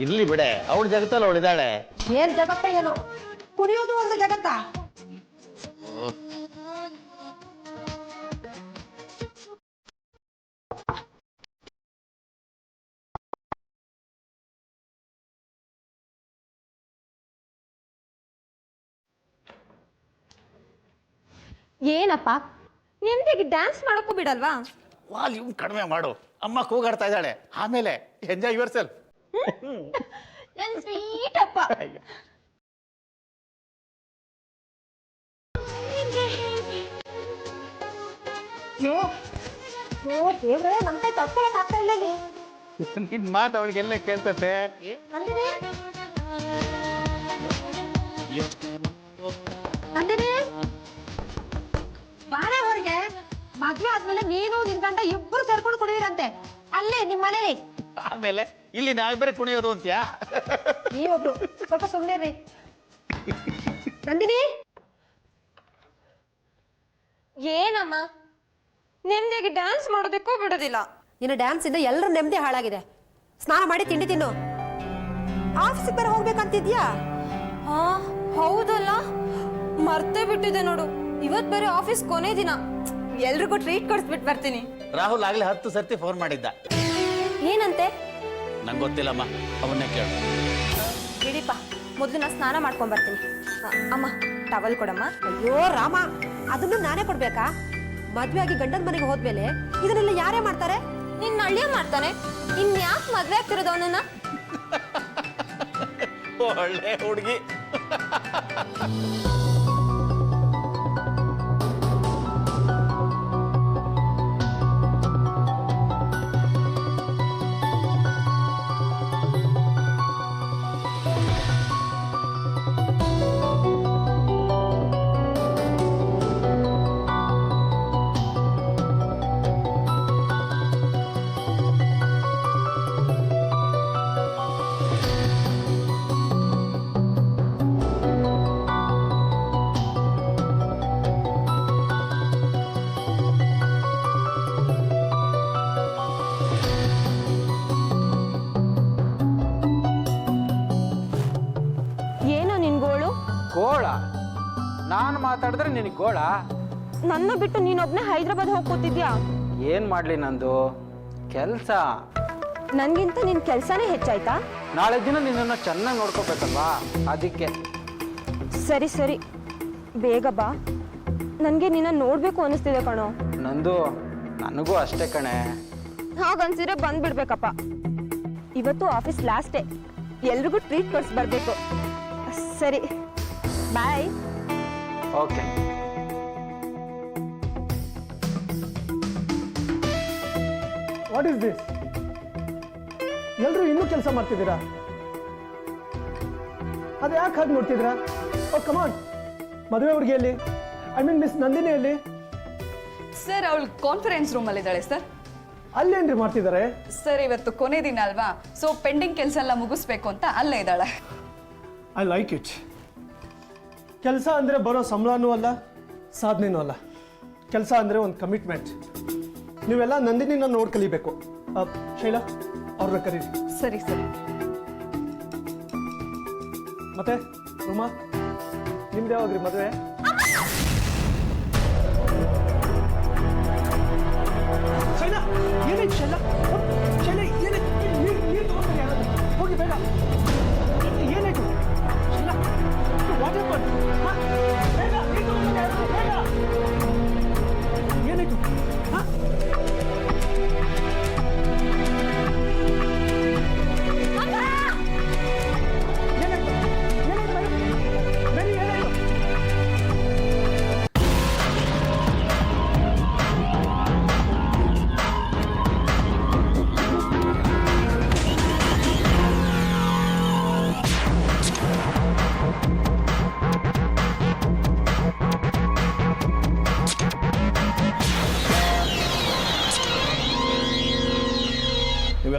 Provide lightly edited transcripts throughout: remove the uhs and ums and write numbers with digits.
ಇರ್ಲಿ ಬಿಡೆ, ಅವಳ ಜಗತ್ತಲ್ಲ ಅವಳಿದ್ದಾಳೆ. ಏನ್ ಜಗತ್ತ ಏನು, ಕುಣಿಯೋದು ಒಂದು ಜಗತ್ತ. ಏನಪ್ಪ ನೆಮ್ಮದಿಗೆ ಡ್ಯಾನ್ಸ್ ಮಾಡೋಕ್ಕೂ ಬಿಡಲ್ವಾ? ವಾಲ್ಯೂಮ್ ಕಡಿಮೆ ಮಾಡು, ಅಮ್ಮ ಕೂಗಾಡ್ತಾ ಇದ್ದಾಳೆ. ಆಮೇಲೆ ಎಂಜಾಯ್ ಯುವರ್ ಸೆಲ್ಫ್. ನನ್ ಸ್ವೀಟ್ ಅಪ್ಪ. ದೇವ್ರೆ, ನಮ್ ಕೈ ತಡ್ಕೊಳಕ್ ಆಗ್ತಾ ಇಲ್ಲ. ನಿನ್ ಮಾತು ಅವಳಿಗೆಲ್ಲ ಕೇಳ್ತತೆ. ನಂದಿನಿ, ಬಾಳೆ ಹೊರಗೆ. ಮದ್ವೆ ಆದ್ಮೇಲೆ ನೀನು ನಿನ್ ಗಂಡ ಇಬ್ಬರು ಸೇರ್ಕೊಂಡು ಕುಡಿದಿರಂತೆ ಅಲ್ಲೇ ನಿಮ್ ಮನೇಲಿ. ಆಮೇಲೆ ಇಲ್ಲಿ ನಾವಿಬ್ಬರೇ ಕುಣಿಯೋದು ಅಂತ್ಯಾ? ನೀವೊಬ್ರು ಸ್ವಲ್ಪ ಸುಮ್ಮನೆ ರೀ. ನಂದಿನಿ, ಏನಮ್ಮ ನೆಮ್ಮದಿಗೆ ಡ್ಯಾನ್ಸ್ ಮಾಡೋದಕ್ಕೂ ಬಿಡೋದಿಲ್ಲ. ನಿನ್ನ ಡ್ಯಾನ್ಸ್ ಇಂದ ಎಲ್ಲರ ನೆಮ್ಮದಿ ಹಾಳಾಗಿದೆ. ಸ್ನಾನ ಮಾಡಿ ತಿಂಡಿ ತಿನ್ನು. ಆಫೀಸಿಗೆ ಬೇರೆ ಹೋಗ್ಬೇಕಂತಿದ್ಯಾ? ಹಾ ಹೌದಲ್ಲ, ಮರ್ತೇ ಬಿಟ್ಟಿದೆ ನೋಡು. ಇವತ್ ಬೇರೆ ಆಫೀಸ್ ಕೊನೆ ದಿನ. ಎಲ್ರಿಗೂ ಟ್ರೀಟ್ ಕೊಡಿಸ್ಬಿಟ್ಟು ಬರ್ತೀನಿ. ರಾಹುಲ್ ಆಗ್ಲೇ 10 ಸರ್ತಿ ಫೋನ್ ಮಾಡಿದ್ದ. ಏನಂತೆ? ನಂಗೆ ಗೊತ್ತಿಲ್ಲಮ್ಮ, ಅವನ್ನೇ ಕೇಳು. ಬಿಡಿಪ್ಪ, ಮೊದಲು ನಾ ಸ್ನಾನ ಮಾಡ್ಕೊಂಡ್ ಬರ್ತೀನಿ. ಅಮ್ಮ ಟವಲ್ ಕೊಡಮ್ಮ. ಅಯ್ಯೋ ರಾಮ, ಅದನ್ನು ನಾನೇ ಕೊಡ್ಬೇಕಾ? ಮದ್ವೆ ಆಗಿ ಗಂಡನ ಮನೆಗೆ ಹೋದ್ಮೇಲೆ ಇದನ್ನೆಲ್ಲ ಯಾರೇ ಮಾಡ್ತಾರೆ? ನಿನ್ನ ಅಳಿಯ ಮಾಡ್ತಾನೆ. ಇನ್ಯಾಕ್ ಮದ್ವೆ ಆಗ್ತಿರೋದು ಅವನನ್ನ? ಒಳ್ಳೆ ಹುಡುಗಿ. ಗೋಳ? ನಾನು ಮಾತಾಡಿದ್ರೆ ನಿನಗೆ ಗೋಳ? ನನ್ನ ಬಿಟ್ಟು ನೀನೊಬ್ನೇ ಹೈದರಾಬಾದ್ ಹೋಗಿ ಕೂತಿದ್ಯಾ? ಏನ್ ಮಾಡ್ಲಿ, ನಂದು ಕೆಲಸ. ನನ್ಗಿಂತ ನಿನ್ ಕೆಲ್ಸನೇ ಹೆಚ್ಚಾಯ್ತಾ? ನಾಳೆ ದಿನ ನಿನ್ನನ್ನು ಚೆನ್ನಾಗಿ ನೋಡ್ಕೋಬೇಕಲ್ವಾ, ಅದಕ್ಕೆ. ಸರಿ ಸರಿ, ಬೇಗ ಬಾ. ನನ್ಗೆ ನಿನ್ನ ನೋಡ್ಬೇಕು ಅನಿಸ್ತಿದೆ ಕಣೋ. ನಂದು ನನಗೂ ಅಷ್ಟೇ ಕಣೆ. ಹಾಗನ್ಸಿದ್ರೆ ಬಂದ್ಬಿಡ್ಬೇಕಪ್ಪ. ಇವತ್ತು ಆಫೀಸ್ ಲಾಸ್ಟ್ ಡೇ, ಎಲ್ರಿಗೂ ಟ್ರೀಟ್ ಕೊಡ್ಸಿ ಬರ್ಬೇಕು. ಸರಿ, ಬಾಯ್. ಓಕೆ. What is this? ಎಲ್ಲರೂ ಇನ್ನೂ ಕೆಲಸ ಮಾಡ್ತಿದ್ದೀರಾ? ಅದು ಯಾಕೆ ಹಾಗೆ ನೋಡ್ತಿದ್ದೀರಾ? ಓ ಕಮಾನ್, ಮದುವೆ ಹುಡುಗಿಯಲ್ಲಿ, ಐ ಮೀನ್ ಮಿಸ್ ನಂದಿನಿಯಲ್ಲಿ. ಸರ್, ಅವಳು ಕಾನ್ಫರೆನ್ಸ್ ರೂಮಲ್ಲಿ ಇದ್ದಾಳೆ ಸರ್. ಅಲ್ಲೇನ್ರಿ ಮಾಡ್ತಿದ್ದಾರೆ? ಸರ್, ಇವತ್ತು ಕೊನೆ ದಿನ ಅಲ್ವಾ, ಸೊ ಪೆಂಡಿಂಗ್ ಕೆಲಸ ಎಲ್ಲ ಮುಗಿಸ್ಬೇಕು ಅಂತ ಅಲ್ಲೇ ಇದ್ದಾಳೆ. I like it. ಕೆಲಸ ಅಂದರೆ ಬರೋ ಸಂಬಳನೂ ಅಲ್ಲ, ಸಾಧನೆನೂ ಅಲ್ಲ. ಕೆಲಸ ಅಂದರೆ ಒಂದು ಕಮಿಟ್ಮೆಂಟ್. ನೀವೆಲ್ಲ ನಂದಿನಿನ ನೋಡಿ ಕಲಿಬೇಕು. ಶೈಲಾ, ಅವ್ರನ್ನ ಕರೀರಿ. ಸರಿ ಸರಿ. ಮತ್ತೆ ಉಮಾ, ನಿಮ್ದು ಯಾವಾಗ್ರಿ ಮದುವೆ? ಶೈಲಾ, ಏನಾಯ್ತು ಶೈಲಾ? ಶೈಲಾ, ಏನಾಯ್ತು? ನೀರು ತಗೊಂಡ್ಬನ್ನಿ ಯಾರಾದ್ರೂ.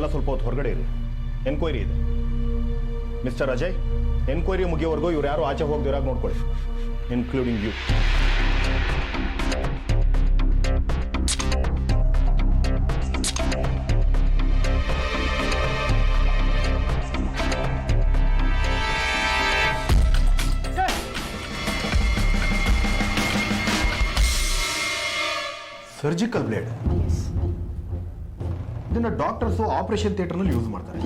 ನೀವೆಲ್ಲ ಸ್ವಲ್ಪ ಹೊತ್ತು ಹೊರಗಡೆ ಇರಿ, ಎನ್ಕ್ವೈರಿ ಇದೆ. ಮಿಸ್ಟರ್ ಅಜಯ್, ಎನ್ಕ್ವೈರಿ ಮುಗಿಯೋವರೆಗೂ ಇವ್ರು ಯಾರು ಆಚೆ ಹೋಗ್ದಿರಾಗ ನೋಡ್ಕೊಳ್ಳಿ, ಇನ್ಕ್ಲೂಡಿಂಗ್ ಯು. ಸರ್ಜಿಕಲ್ ಬ್ಲೇಡ್, ಇದನ್ನ ಡಾಕ್ಟರ್ಸು ಆಪರೇಷನ್ ಥಿಯೇಟರ್ನಲ್ಲಿ ಯೂಸ್ ಮಾಡ್ತಾರೆ.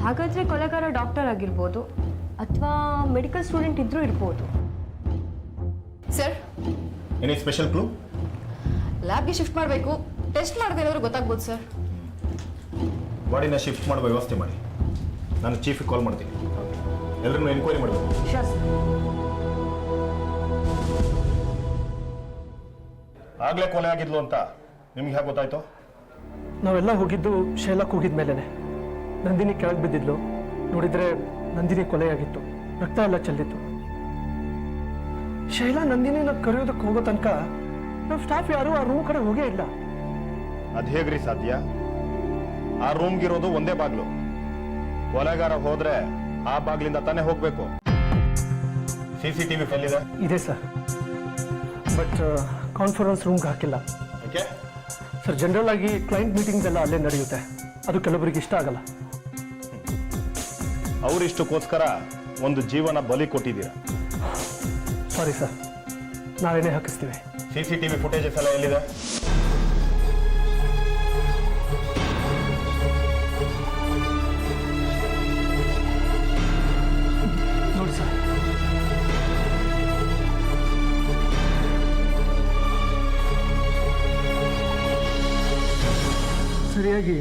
ಹಾಗಾದ್ರೆ ಕೊಲೆಗಾರ ಡಾಕ್ಟರ್ ಆಗಿರ್ಬೋದು ಅಥವಾ ಮೆಡಿಕಲ್ ಸ್ಟೂಡೆಂಟ್ ಇದ್ರೂ ಇರ್ಬೋದು. Sir, any special clue? ಲ್ಯಾಬ್ಗೆ ಶಿಫ್ಟ್ ಮಾಡಬೇಕು. ಟೆಸ್ಟ್ ಮಾಡದೆ ಏನಾದ್ರು ಗೊತ್ತಾಗ್ಬೋದು ಸರ್. ಬಾಡಿನ ಶಿಫ್ಟ್ ಮಾಡುವ ವ್ಯವಸ್ಥೆ ಮಾಡಿ. ನಾನು ಚೀಫಿಗೆ ಕಾಲ್ ಮಾಡ್ತೀನಿ, ಎಲ್ಲರನ್ನೂ ಎನ್ಕ್ವೈರಿ ಮಾಡಬೇಕು. ಆಗ್ಲೇ ಕೊಲೆ ಆಗಿದ್ಲು ಅಂತ ನಿಮ್ಗೆ ಹೇಗೆ ಗೊತ್ತಾಯ್ತು? ನಾವೆಲ್ಲ ಹೋಗಿದ್ದು ಶೈಲಾಕ್ ಹೋಗಿದ ಮೇಲೇ. ನಂದಿನಿ ಕೆಳಗೆ ಬಿದ್ದಿದ್ಲು, ನೋಡಿದ್ರೆ ನಂದಿನಿ ಕೊಲೆಯಾಗಿತ್ತು, ರಕ್ತ ಎಲ್ಲ ಚೆಲ್ಲಿತ್ತು. ಶೈಲಾ ನಂದಿನಿನ ಕರೆಯೋದಕ್ಕೆ ಹೋಗೋ ತನಕ ನಮ್ಮ ಸ್ಟಾಫ್ ಯಾರು ಆ ರೂಮ್ ಕಡೆ ಹೋಗೇ ಇಲ್ಲ. ಅದು ಹೇಗ್ರಿ ಸಾಧ್ಯ? ಆ ರೂಮ್ಗಿರೋದು ಒಂದೇ ಬಾಗ್ಲು. ಕೊಲೆಗಾರ ಹೋದ್ರೆ ಆ ಬಾಗ್ಲಿಂದ ತಾನೇ ಹೋಗ್ಬೇಕು. CCTV ಫೈಲ್ ಇದೆ ಸರ್, ಬಟ್ ಕಾನ್ಫರೆನ್ಸ್ ರೂಮ್ಗೆ ಹಾಕಿಲ್ಲ. ಓಕೆ ಸರ್, ಜನರಲ್ ಆಗಿ ಕ್ಲೈಂಟ್ ಮೀಟಿಂಗ್ಸ್ ಎಲ್ಲ ಅಲ್ಲೇ ನಡೆಯುತ್ತೆ, ಅದು ಕೆಲವರಿಗೆ ಇಷ್ಟ ಆಗಲ್ಲ. ಅವರಿಷ್ಟಕ್ಕೋಸ್ಕರ ಒಂದು ಜೀವನ ಬಲಿ ಕೊಟ್ಟಿದ್ದೀರಾ. ಸಾರಿ ಸರ್, ನಾವೇನೇ ಹಾಕಿಸ್ತೀವಿ. CCTV ಫುಟೇಜಸ್ ಎಲ್ಲ ಎಲ್ಲಿದೆ? ನೋಡಿ ಸರ್, ಸರಿಯಾಗಿ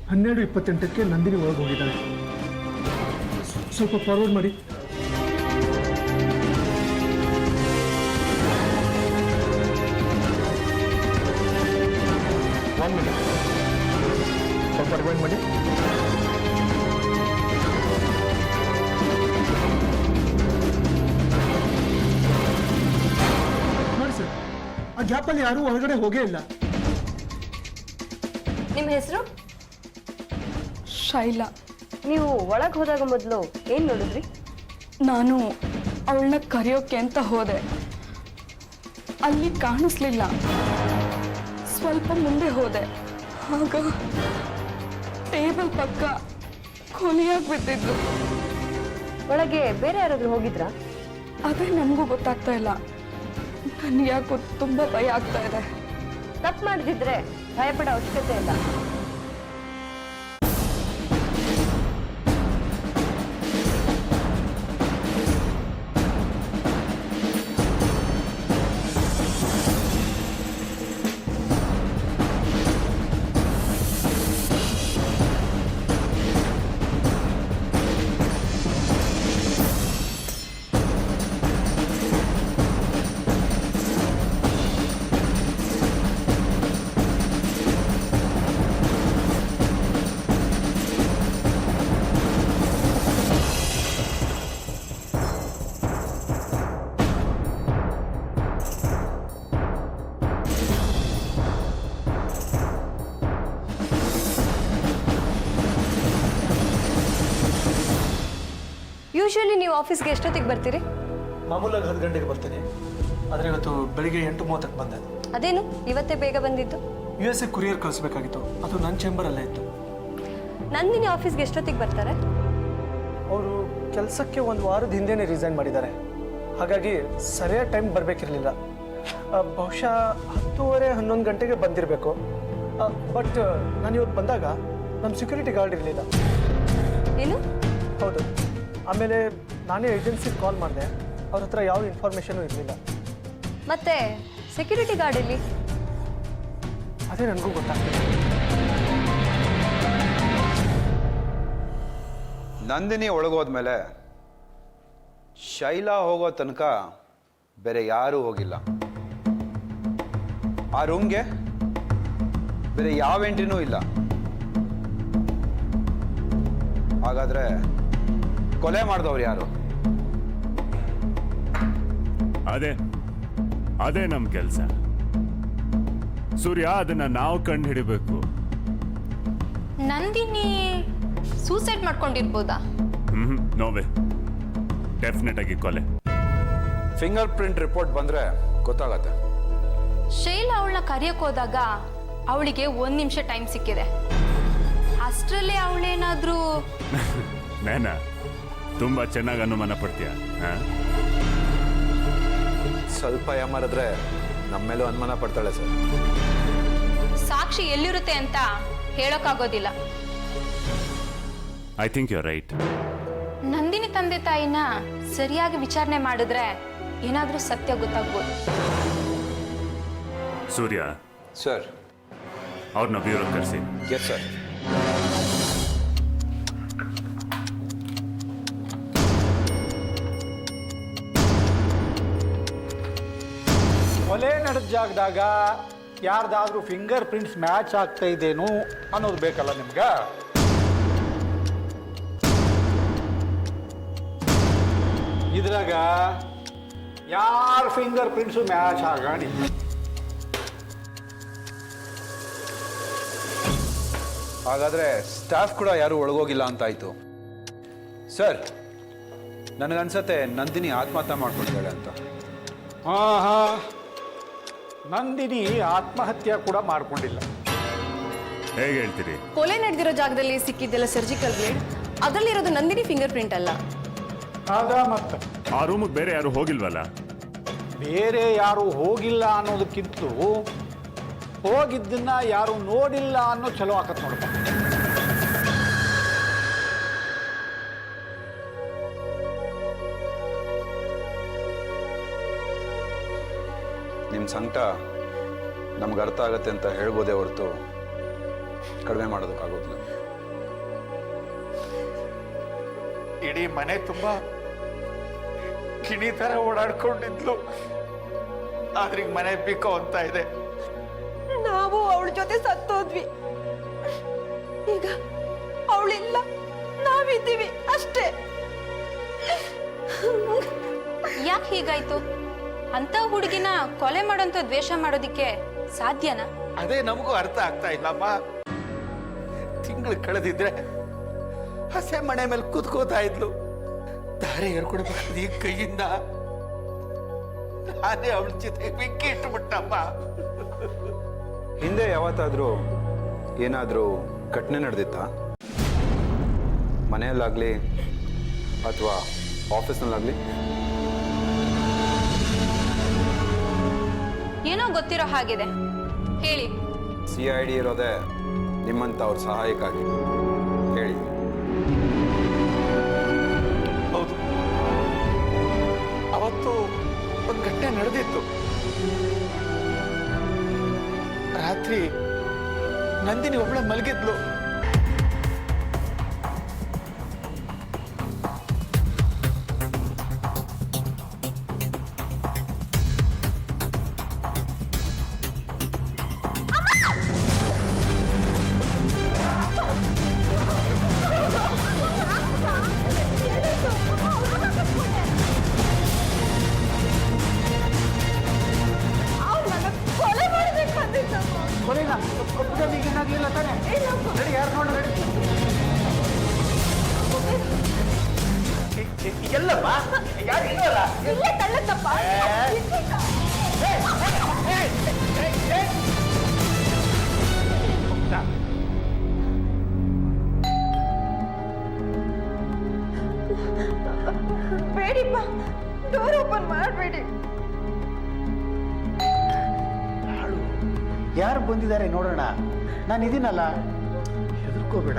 12:28ಕ್ಕೆ ನಂದಿನಿ ಒಳಗೆ ಹೋಗಿದ್ದಾಳೆ. ಸ್ವಲ್ಪ ಫಾರ್ವರ್ಡ್ ಮಾಡಿ. ಒನ್ ಮಿನಿಟ್, ಸ್ವಲ್ಪ ರಿವೈಂಡ್ ಮಾಡಿ. ನೋಡಿ ಸರ್, ಆ ಗ್ಯಾಪಲ್ಲಿ ಯಾರೂ ಹೊರಗಡೆ ಹೋಗೇ ಇಲ್ಲ. ನಿಮ್ಮ ಹೆಸರು? ಶೈಲಾ. ನೀವು ಒಳಗೆ ಹೋದಾಗ ಮೊದಲು ಏನು ನೋಡಿದ್ರಿ? ನಾನು ಅವಳನ್ನ ಕರೆಯೋಕೆ ಅಂತ ಹೋದೆ, ಅಲ್ಲಿ ಕಾಣಿಸ್ಲಿಲ್ಲ. ಸ್ವಲ್ಪ ಮುಂದೆ ಹೋದೆ, ಆಗ ಟೇಬಲ್ ಪಕ್ಕ ಕೊಲೆಯಾಗಿ ಬಿದ್ದಿದ್ದು. ಒಳಗೆ ಬೇರೆ ಯಾರಾದರೂ ಹೋಗಿದ್ರಾ? ಅದೇ ನಮಗೂ ಗೊತ್ತಾಗ್ತಾ ಇಲ್ಲ. ನನಗೆ ಯಾಕೋ ತುಂಬ ಭಯ ಆಗ್ತಾ ಇದೆ. ತಪ್ಪು ಮಾಡಿದ್ರೆ ಭಯಪಡೋ ಅವಶ್ಯಕತೆ ಇಲ್ಲ. ಯೂಶುವಲಿ ನೀವು ಆಫೀಸ್ಗೆ ಎಷ್ಟೊತ್ತಿಗೆ ಬರ್ತೀರಿ? ಮಾಮೂಲಾಗಿ 10 ಗಂಟೆಗೆ ಬರ್ತೀನಿ, ಆದರೆ ಇವತ್ತು ಬೆಳಿಗ್ಗೆ 8:30ಕ್ಕೆ ಬಂದೆ. ಅದೇನು ಇವತ್ತೇ ಬೇಗ ಬಂದಿದ್ದು? USA ಕುರಿಯರ್ ಕಳಿಸ್ಬೇಕಾಗಿತ್ತು, ಅದು ನನ್ನ ಚೇಂಬರಲ್ಲೇ ಇತ್ತು. ನಂದಿನಿ ಆಫೀಸ್ಗೆ ಎಷ್ಟೊತ್ತಿಗೆ ಬರ್ತಾರೆ? ಅವರು ಕೆಲಸಕ್ಕೆ 1 ವಾರದ ಹಿಂದೆನೇ ರಿಸೈನ್ ಮಾಡಿದ್ದಾರೆ, ಹಾಗಾಗಿ ಸರಿಯಾದ ಟೈಮ್ ಬರಬೇಕಿರಲಿಲ್ಲ. ಬಹುಶಃ 10:30-11 ಗಂಟೆಗೆ ಬಂದಿರಬೇಕು. ಬಟ್ ನಾನು ಇವತ್ತು ಬಂದಾಗ ನಮ್ಮ ಸೆಕ್ಯೂರಿಟಿ ಗಾರ್ಡ್ ಇರಲಿಲ್ಲ. ಏನು? ಹೌದು. ಆಮೇಲೆ ನಾನೇ ಏಜೆನ್ಸಿಗೆ ಕಾಲ್ ಮಾಡಿದೆ, ಅವ್ರ ಹತ್ರ ಯಾವ ಇನ್ಫಾರ್ಮೇಷನು ಇರಲಿಲ್ಲ. ಮತ್ತೆ ಸೆಕ್ಯೂರಿಟಿ ಗಾರ್ಡ್ ಇಲ್ಲಿ? ಅದೇ ನನಗೂ ಗೊತ್ತಾಗ್ತದೆ. ನಂದಿನಿ ಒಳಗೋದ್ಮೇಲೆ ಶೈಲಾ ಹೋಗೋ ತನಕ ಬೇರೆ ಯಾರೂ ಹೋಗಿಲ್ಲ. ಆ ರೂಮ್ಗೆ ಬೇರೆ ಯಾವ ಎಂಟ್ರಿನೂ ಇಲ್ಲ. ಹಾಗಾದ್ರೆ ಕೊಲೆ ಮಾಡಿದವ್ರು ಯಾರು? ಅದೇ ನಮ್ಮ ಕೆಲಸ. ಸೂರ್ಯ, ಅದನ್ನ ನಾವು ಕಂಡು ಹಿಡಿಬೇಕು. ನಂದಿನಿ ಸೂಸೈಡ್ ಮಾಡ್ಕೊಂಡಿರ್ಬೋದಾ? ನೋವೇ, ಡೆಫಿನೆಟ್ ಆಗಿ ಕೊಲೆ. ಫಿಂಗರ್ ಪ್ರಿಂಟ್ ರಿಪೋರ್ಟ್ ಬಂದರೆ ಗೊತ್ತಾಗತ್ತೆ. ಶೈಲಾ ಅವಳನ್ನ ಕರೆಯಕ್ ಹೋದಾಗ ಅವಳಿಗೆ 1 ನಿಮಿಷ ಟೈಮ್ ಸಿಕ್ಕಿದೆ. ಅಷ್ಟರಲ್ಲೇ ಅವಳೇನಾದ್ರೂ ನೇನಾ ತುಂಬಾ ಚೆನ್ನಾಗಿ ಅನುಮಾನ ಪಡ್ತೀಯ. ಸ್ವಲ್ಪ ಯಾಮಾರಿದ್ರೆ ನಮ್ಮ ಮೇಲೂ ಅನುಮಾನ ಪಡ್ತಾಳೆ ಸರ್. ಸಾಕ್ಷಿ ಎಲ್ಲಿರುತ್ತೆ ಅಂತ ಹೇಳೋಕ್ಕಾಗೋದಿಲ್ಲ. I think you are right. Nandini ತಂದೆ ತಾಯಿನ ಸರಿಯಾಗಿ ವಿಚಾರಣೆ ಮಾಡಿದ್ರೆ ಏನಾದ್ರೂ ಸತ್ಯ ಗೊತ್ತಾಗ್ಬೋದು. ಸೂರ್ಯ, ಸರ್. ಅವ್ರನ್ನ ಬ್ಯೂರೋ ಕರೆಸಿ. Yes sir. ಕೊಲೆ ನಡೆದ ಜಾಗದಾಗ ಯಾರ್ದಾದ್ರೂ ಫಿಂಗರ್ ಪ್ರಿಂಟ್ಸ್ ಮ್ಯಾಚ್ ಆಗ್ತಾ ಇದೇನು ಅನ್ನೋದು ಬೇಕಲ್ಲ ನಿಮ್ಗೆ. ಇದ್ರಾಗ ಯಾರ ಫಿಂಗರ್ ಪ್ರಿಂಟ್ಸು ಮ್ಯಾಚ್ ಆಗೋಣಿಲ್ಲ. ಹಾಗಾದರೆ ಸ್ಟಾಫ್ ಕೂಡ ಯಾರೂ ಒಳಗೋಗಿಲ್ಲ ಅಂತಾಯ್ತು. ಸರ್, ನನಗನ್ಸತ್ತೆ ನಂದಿನಿ ಆತ್ಮಹತ್ಯೆ ಮಾಡ್ಕೊಂಡಿದ್ದಾಳೆ ಅಂತ. ಹಾಂ, ನಂದಿನಿ ಆತ್ಮಹತ್ಯೆ ಕೂಡ ಮಾಡ್ಕೊಂಡಿಲ್ಲ. ಹೇಗೆ ಹೇಳ್ತೀರಿ? ಕೊಲೆ ನಡೆದಿರೋ ಜಾಗದಲ್ಲಿ ಸಿಕ್ಕಿದ್ದೆಲ್ಲ ಸರ್ಜಿಕಲ್ ಬ್ಲೇಡ್, ಅದರಲ್ಲಿರೋದು ನಂದಿನಿ ಫಿಂಗರ್ ಪ್ರಿಂಟ್ ಅಲ್ಲ. ಅದ ಮತ್ತೆ ಆ ರೂಮಿಗೆ ಬೇರೆ ಯಾರು ಹೋಗಿಲ್ವಲ್ಲ? ಬೇರೆ ಯಾರು ಹೋಗಿಲ್ಲ ಅನ್ನೋದಕ್ಕಿಂತ ಹೋಗಿದ್ದನ್ನ ಯಾರು ನೋಡಿಲ್ಲ ಅನ್ನೋ ಚಲೋ ಆಕತ್ ನೋಡಪ್ಪ. ನಿಮ್ಮ ಸಂಕಟ ನಮ್ಗೆ ಅರ್ಥ ಆಗತ್ತೆ ಅಂತ ಹೇಳ್ಬೋದೇ ಹೊರತು ಕಡಿಮೆ ಮಾಡೋದಕ್ಕಾಗೋದಿಲ್ಲ. ಇಡೀ ಮನೆ ತುಂಬ ಕಿಣಿ ಥರ ಓಡಾಡ್ಕೊಂಡಿದ್ಲು. ಆದ್ರೆ ಈಗ ಮನೆ ಬಿಕ್ಕೋ ಅಂತ ಇದೆ. ನಾವು ಅವಳ ಜೊತೆ ಸತ್ತೋದ್ವಿ. ಈಗ ಅವಳಿಲ್ಲ, ನಾವಿದ್ದೀವಿ ಅಷ್ಟೇ. ಯಾಕೆ ಹೀಗಾಯ್ತು? ಅಂತ ಹುಡುಗಿನ ಕೊಲೆ ಮಾಡೋಂಥ ದ್ವೇಷ ಮಾಡೋದಿಕ್ಕೆ ಸಾಧ್ಯನಾ? ಅದೇ ನಮಗೂ ಅರ್ಥ ಆಗ್ತಾ ಇಲ್ಲಮ್ಮ. ತಿಂಗಳು ಕಳೆದಿದ್ರೆ ಹಸೆ ಮನೆ ಮೇಲೆ ಕೂತ್ಕೋತಾ ಇದ್ಲು. ದಾರೆ ಏರ್ಕೊಡ್ಬೇಕಾದ ಈ ಕೈಯಿಂದ ನಾನೇ ಅವಳ ಜೊತೆ ಬೆಂಕಿ ಇಟ್ಟುಬಿಟ್ಟಮ್ಮ. ಹಿಂದೆ ಯಾವತ್ತಾದರೂ ಏನಾದರೂ ಘಟನೆ ನಡೆದಿತ್ತಾ? ಮನೆಯಲ್ಲಾಗಲಿ ಅಥವಾ ಆಫೀಸ್ನಲ್ಲಾಗಲಿ? ಏನೋ ಗೊತ್ತಿರೋ ಹಾಗಿದೆ, ಹೇಳಿ. CID ಇರೋದೇ ನಿಮ್ಮಂತ ಅವ್ರ ಸಹಾಯಕ್ಕಾಗಿ. ಹೇಳಿ. ಹೌದು, ಅವತ್ತು ಒಂದು ಘಟನೆ ನಡೆದಿತ್ತು. ರಾತ್ರಿ ನಂದಿನಿ ಒಬ್ಬಳೆ ಮಲಗಿದ್ಲು. ಏನಾಗ್ಲಿಲ್ಲ ತಾನೆ? ಯಾರು ನೋಡ ಎಲ್ಲಮ್ಮ ಯಾರು ಇಲ್ವಲ್ಲ? ಬೇಡಿಪ್ಪ, ಡೋರ್ ಓಪನ್ ಮಾಡಬೇಡಿ. ಯಾರು ಬಂದಿದ್ದಾರೆ ನೋಡೋಣ. ನಾನು ಇದೀನಲ್ಲ, ಹೆದರ್ಕೋಬೇಡ.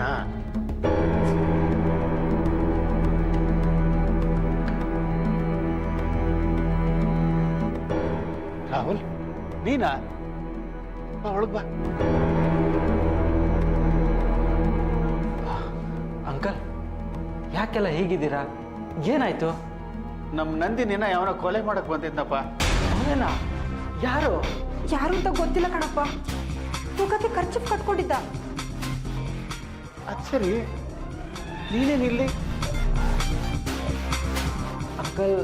ರಾಹುಲ್, ನೀನಾ? ಒಳಗ್ ಬಾ. ಅಂಕಲ್, ಯಾಕೆಲ್ಲ ಹೀಗಿದ್ದೀರಾ? ಏನಾಯ್ತು? ನಮ್ಮ ನಂದಿನಿನ ಯಾವನ ಕೊಲೆ ಮಾಡಕ್ ಬಂದಿದ್ನಪ್ಪ. ಅವನೇನಾ? ಯಾರು? ಯಾರು ಅಂತ ಗೊತ್ತಿಲ್ಲ ಕಣಪ್ಪ. ತೂಕಕ್ಕೆ ಖರ್ಚು ಕಟ್ಕೊಂಡಿದ್ದ. ಅದ್ ಸರಿ, ನೀನೇನಿಲ್ಲಿ? ಅಂಕಲ್,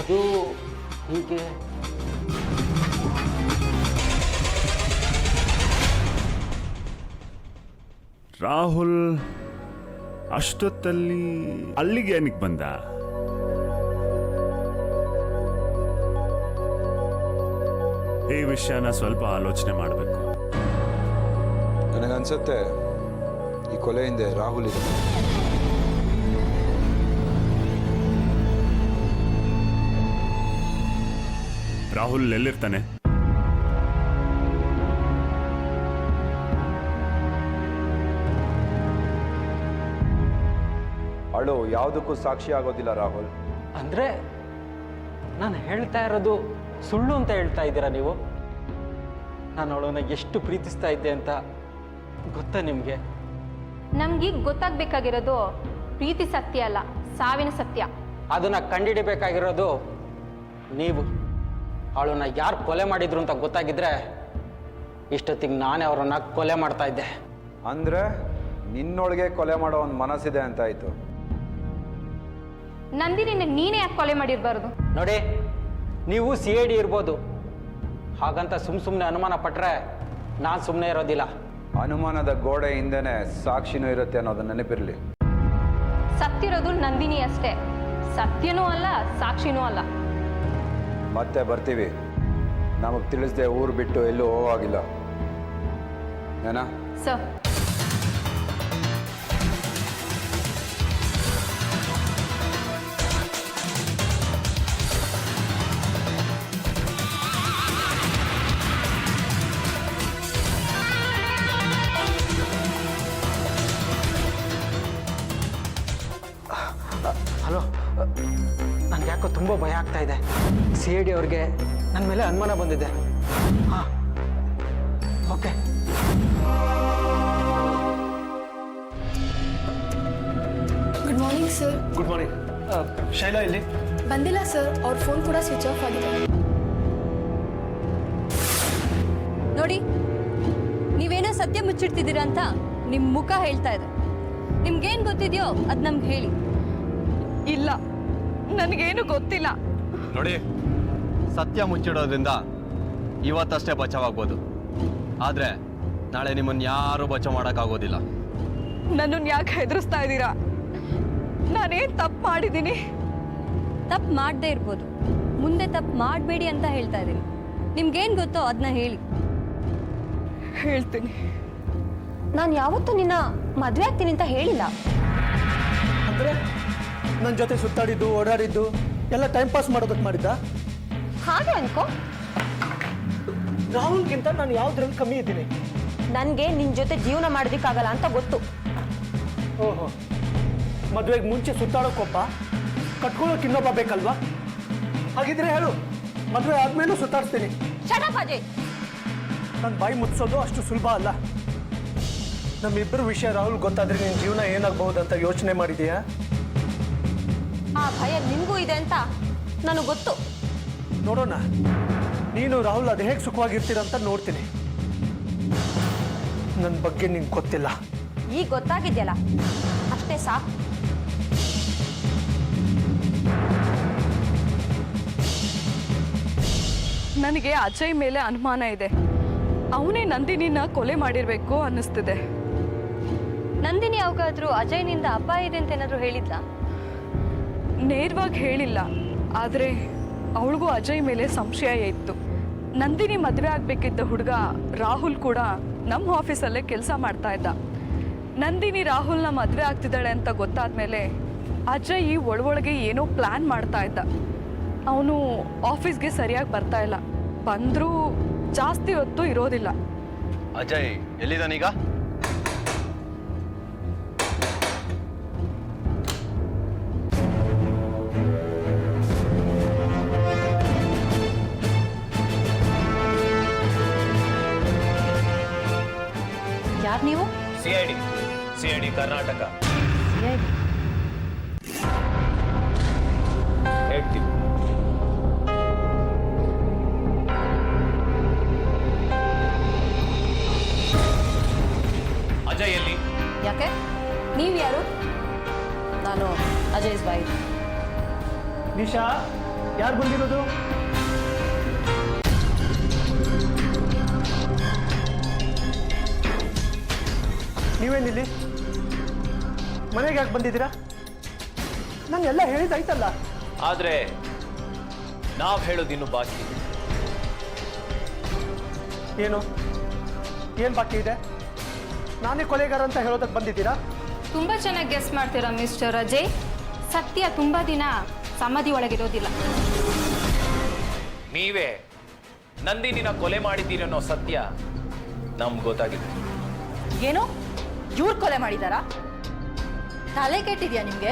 ಅದು ಹೀಗೆ. ರಾಹುಲ್ ಅಷ್ಟೊತ್ತಲ್ಲಿ ಅಲ್ಲಿಗೆ ಏನಕ್ಕೆ ಬಂದ? ಈ ವಿಷಯನ ಸ್ವಲ್ಪ ಆಲೋಚನೆ ಮಾಡಬೇಕು. ನನಗನ್ಸುತ್ತೆ ಈ ಕೊಲೆ ಹಿಂದೆ ರಾಹುಲ್ ಇದೆ. ರಾಹುಲ್ ಎಲ್ಲಿರ್ತಾನೆ? ಅಳು ಯಾವುದಕ್ಕೂ ಸಾಕ್ಷಿ ಆಗೋದಿಲ್ಲ ರಾಹುಲ್. ಅಂದರೆ ನಾನು ಹೇಳ್ತಾ ಇರೋದು ಸುಳ್ಳು ಅಂತ ಹೇಳ್ತಾ ಇದ್ದೀರಾ ನೀವು? ನಾನು ಅವಳನ್ನ ಎಷ್ಟು ಪ್ರೀತಿಸ್ತಾ ಇದ್ದೆ ಅಂತ ಗೊತ್ತಾ ನಿಮಗೆ? ನಮ್ಗೀಗ ಗೊತ್ತಾಗಬೇಕಾಗಿರೋದು ಪ್ರೀತಿ ಸತ್ಯ ಅಲ್ಲ, ಸಾವಿನ ಸತ್ಯ. ಅದನ್ನು ಕಂಡುಹಿಡಿಬೇಕಾಗಿರೋದು ನೀವು. ಅವಳನ್ನ ಯಾರು ಕೊಲೆ ಮಾಡಿದ್ರು ಅಂತ ಗೊತ್ತಾಗಿದ್ರೆ ಇಷ್ಟೊತ್ತಿಗೆ ನಾನೇ ಅವರನ್ನು ಕೊಲೆ ಮಾಡ್ತಾ ಇದ್ದೆ. ಅಂದರೆ ನಿನ್ನೊಳಗೆ ಕೊಲೆ ಮಾಡೋ ಒಂದು ಮನಸ್ಸಿದೆ ಅಂತಾಯಿತು. ನಂದಿನಿನ ನೀನೇ ಯಾಕೆ ಕೊಲೆ ಮಾಡಿರಬಾರ್ದು? ನೋಡಿ, ನೀವು CID ಇರ್ಬೋದು, ಹಾಗಂತ ಸುಮ್ಮನೆ ಅನುಮಾನ ಪಟ್ಟರೆ ನಾನು ಸುಮ್ಮನೆ ಇರೋದಿಲ್ಲ. ಅನುಮಾನದ ಗೋಡೆ ಹಿಂದೆನೇ ಸಾಕ್ಷಿನೂ ಇರುತ್ತೆ ಅನ್ನೋದು ನೆನಪಿರಲಿ. ಸತ್ತಿರೋದು ನಂದಿನಿ ಅಷ್ಟೇ, ಸತ್ಯನೂ ಅಲ್ಲ ಸಾಕ್ಷಿನೂ ಅಲ್ಲ. ಮತ್ತೆ ಬರ್ತೀವಿ. ನಮಗೆ ತಿಳಿಸದೆ ಊರು ಬಿಟ್ಟು ಎಲ್ಲೂ ಹೋಗಿಲ್ಲ ಏನಾ? ಸರ್, ಹಲೋ, ನನಗೆ ಯಾಕೋ ತುಂಬ ಭಯ ಆಗ್ತಾ ಇದೆ. CID ಅವ್ರಿಗೆ ನನ್ನ ಮೇಲೆ ಅನುಮಾನ ಬಂದಿದೆ. ಹಾಂ, okay. Good morning sir. Good morning. Shaila ಇಲ್ಲಿ? ಬಂದಿಲ್ಲ ಸರ್, ಅವ್ರ ಫೋನ್ ಕೂಡ ಸ್ವಿಚ್ ಆಫ್ ಆಗಿದೆ. ನೋಡಿ, ನೀವೇನೋ ಸತ್ಯ ಮುಚ್ಚಿಡ್ತಿದ್ದೀರಾ ಅಂತ ನಿಮ್ಮ ಮುಖ ಹೇಳ್ತಾ ಇದೆ. ನಿಮ್ಗೇನು ಗೊತ್ತಿದೆಯೋ ಅದು ನಮ್ಗೆ ಹೇಳಿ. ಇಲ್ಲ, ನನಗೇನು ಗೊತ್ತಿಲ್ಲ. ನೋಡಿ, ಸತ್ಯ ಮುಚ್ಚಿಡೋದ್ರಿಂದ ಇವತ್ತಷ್ಟೇ ಬಚಾವಾಗ್ಬೋದು, ಆದರೆ ನಾಳೆ ನಿಮ್ಮನ್ನು ಯಾರೂ ಬಚಾವ್ ಮಾಡೋಕ್ಕಾಗೋದಿಲ್ಲ. ನನ್ನನ್ನು ಯಾಕೆ ಹೆದರಿಸ್ತಾ ಇದ್ದೀರಾ? ನಾನೇನು ತಪ್ಪು ಮಾಡಿದ್ದೀನಿ? ತಪ್ಪು ಮಾಡದೇ ಇರ್ಬೋದು, ಮುಂದೆ ತಪ್ಪು ಮಾಡಬೇಡಿ ಅಂತ ಹೇಳ್ತಾ ಇದ್ದೀನಿ. ನಿಮ್ಗೇನು ಗೊತ್ತೋ ಅದನ್ನ ಹೇಳಿ. ಹೇಳ್ತೀನಿ. ನಾನು ಯಾವತ್ತೂ ನಿನ್ನ ಮದುವೆ ಆಗ್ತೀನಿ ಅಂತ ಹೇಳಿಲ್ಲ. ಅಂದರೆ ನನ್ನ ಜೊತೆ ಸುತ್ತಾಡಿದ್ದು, ಓಡಾಡಿದ್ದು ಎಲ್ಲ ಟೈಮ್ ಪಾಸ್ ಮಾಡೋದಕ್ಕೆ ಮಾಡಿದ್ದ? ಹಾಗೆ ಅನ್ಕೋ. ರಾಹುಲ್ಗಿಂತ ನಾನು ಯಾವುದ್ರಲ್ಲಿ ಕಮ್ಮಿ ಇದ್ದೀನಿ? ನನಗೆ ನಿನ್ನ ಜೊತೆ ಜೀವನ ಮಾಡೋದಕ್ಕಾಗಲ್ಲ ಅಂತ ಗೊತ್ತು. ಓಹೋ, ಮದುವೆಗೆ ಮುಂಚೆ ಸುತ್ತಾಡೋಕ್ಕೊಬ್ಬ, ಕಟ್ಕೊಳ್ಳೋಕೆ ಇನ್ನೊಬ್ಬ ಬೇಕಲ್ವಾ? ಹಾಗಿದ್ರೆ ಹೇಳು, ಮದುವೆ ಆದ್ಮೇಲೂ ಸುತ್ತಾಡ್ತೀನಿ. ಶಟಪ್ ಅಜಯ್. ನನ್ನ ಬಾಯಿ ಮುಚ್ಚೋದು ಅಷ್ಟು ಸುಲಭ ಅಲ್ಲ. ನಮ್ಮಿಬ್ಬರು ವಿಷಯ ರಾಹುಲ್ ಗೊತ್ತಾದ್ರೆ ನಿನ್ನ ಜೀವನ ಏನಾಗಬಹುದು ಅಂತ ಯೋಚನೆ ಮಾಡಿದೀಯಾ? ಆ ಭಯ ನಿಮಗೂ ಇದೆ ಅಂತ ನನಗೆ ಗೊತ್ತು. ನೋಡೋಣ, ನೀನು ರಾಹುಲ್ ಅದು ಹೇಗೆ ಸುಖವಾಗಿರ್ತೀರಂತ ನೋಡ್ತೀನಿ. ನನ್ನ ಬಗ್ಗೆ ನಿಂಗೆ ಗೊತ್ತಿಲ್ಲ. ಈಗ ಗೊತ್ತಾಗಿದೆಯಲ್ಲ, ಅಷ್ಟೇ ಸಾಕು. ನನಗೆ ಅಜಯ್ ಮೇಲೆ ಅನುಮಾನ ಇದೆ. ಅವನೇ ನಂದಿನಿನ ಕೊಲೆ ಮಾಡಿರಬೇಕು ಅನ್ನಿಸ್ತಿದೆ. ನಂದಿನಿ ಯಾವಾಗಾದ್ರೂ ಅಜಯ್ನಿಂದ ಅಪಾಯ ಇದೆ ಅಂತ ಏನಾದರೂ ಹೇಳಿದ್ಲಾ? ನೇರವಾಗಿ ಹೇಳಿಲ್ಲ, ಆದರೆ ಅವಳಿಗೂ ಅಜಯ್ ಮೇಲೆ ಸಂಶಯ ಇತ್ತು. ನಂದಿನಿ ಮದುವೆ ಆಗಬೇಕಿದ್ದ ಹುಡುಗ ರಾಹುಲ್ ಕೂಡ ನಮ್ಮ ಆಫೀಸಲ್ಲೇ ಕೆಲಸ ಮಾಡ್ತಾ ಇದ್ದ. ನಂದಿನಿ ರಾಹುಲ್ನ ಮದುವೆ ಆಗ್ತಿದ್ದಾಳೆ ಅಂತ ಗೊತ್ತಾದ ಮೇಲೆ ಅಜಯ್ ಒಳಗೊಳಗೆ ಏನೋ ಪ್ಲ್ಯಾನ್ ಮಾಡ್ತಾ ಇದ್ದ. ಅವನು ಆಫೀಸ್ಗೆ ಸರಿಯಾಗಿ ಬರ್ತಾ ಇಲ್ಲ, ಬಂದರೂ ಜಾಸ್ತಿ ಹೊತ್ತು ಇರೋದಿಲ್ಲ. ಅಜಯ್ ಎಲ್ಲಿದ್ದಾನೀಗ? ಯಾರು ನೀವು? CID ಕರ್ನಾಟಕ. ಹೇಳ್ತೀವಿ. ಅಜಯ್ ಎಲ್ಲಿ? ಯಾಕೆ? ನೀವು ಯಾರು? ನಾನು ಅಜಯ್ ವೈಫ್. ನಿಶಾ, ಯಾರು ಬಂದಿರೋದು? ನೀವೇನಿಲ್ಲಿ ಮನೆಗೆ ಯಾಕೆ ಬಂದಿದ್ದೀರಾ? ನಾನು ಎಲ್ಲ ಹೇಳಿದ್ದಾಯ್ತಲ್ಲ. ಆದ್ರೆ ನಾವ್ ಹೇಳೋದಿನ್ನು ಬಾಕಿ. ಏನು ಬಾಕಿ ಇದೆ? ನಾನೇ ಕೊಲೆಗಾರ ಅಂತ ಹೇಳೋದಕ್ಕೆ ಬಂದಿದ್ದೀರಾ? ತುಂಬ ಚೆನ್ನಾಗಿ ಗೆಸ್ ಮಾಡ್ತೀರಾ ಮಿಸ್ಟರ್ ಅಜಯ್. ಸತ್ಯ ತುಂಬ ದಿನ ಸಮಾಧಿ ಒಳಗಿರೋದಿಲ್ಲ. ನೀವೇ ನಂದಿನಿನ ಕೊಲೆ ಮಾಡಿದ್ದೀರಿ ಅನ್ನೋ ಸತ್ಯ ನಮ್ಗೆ ಗೊತ್ತಾಗಿದೆ. ಏನು ಇವ್ರು ಕೊಲೆ ಮಾಡಿದಾರಾ? ತಲೆ ಕೆಟ್ಟಿದ್ಯಾ ನಿಮ್ಗೆ?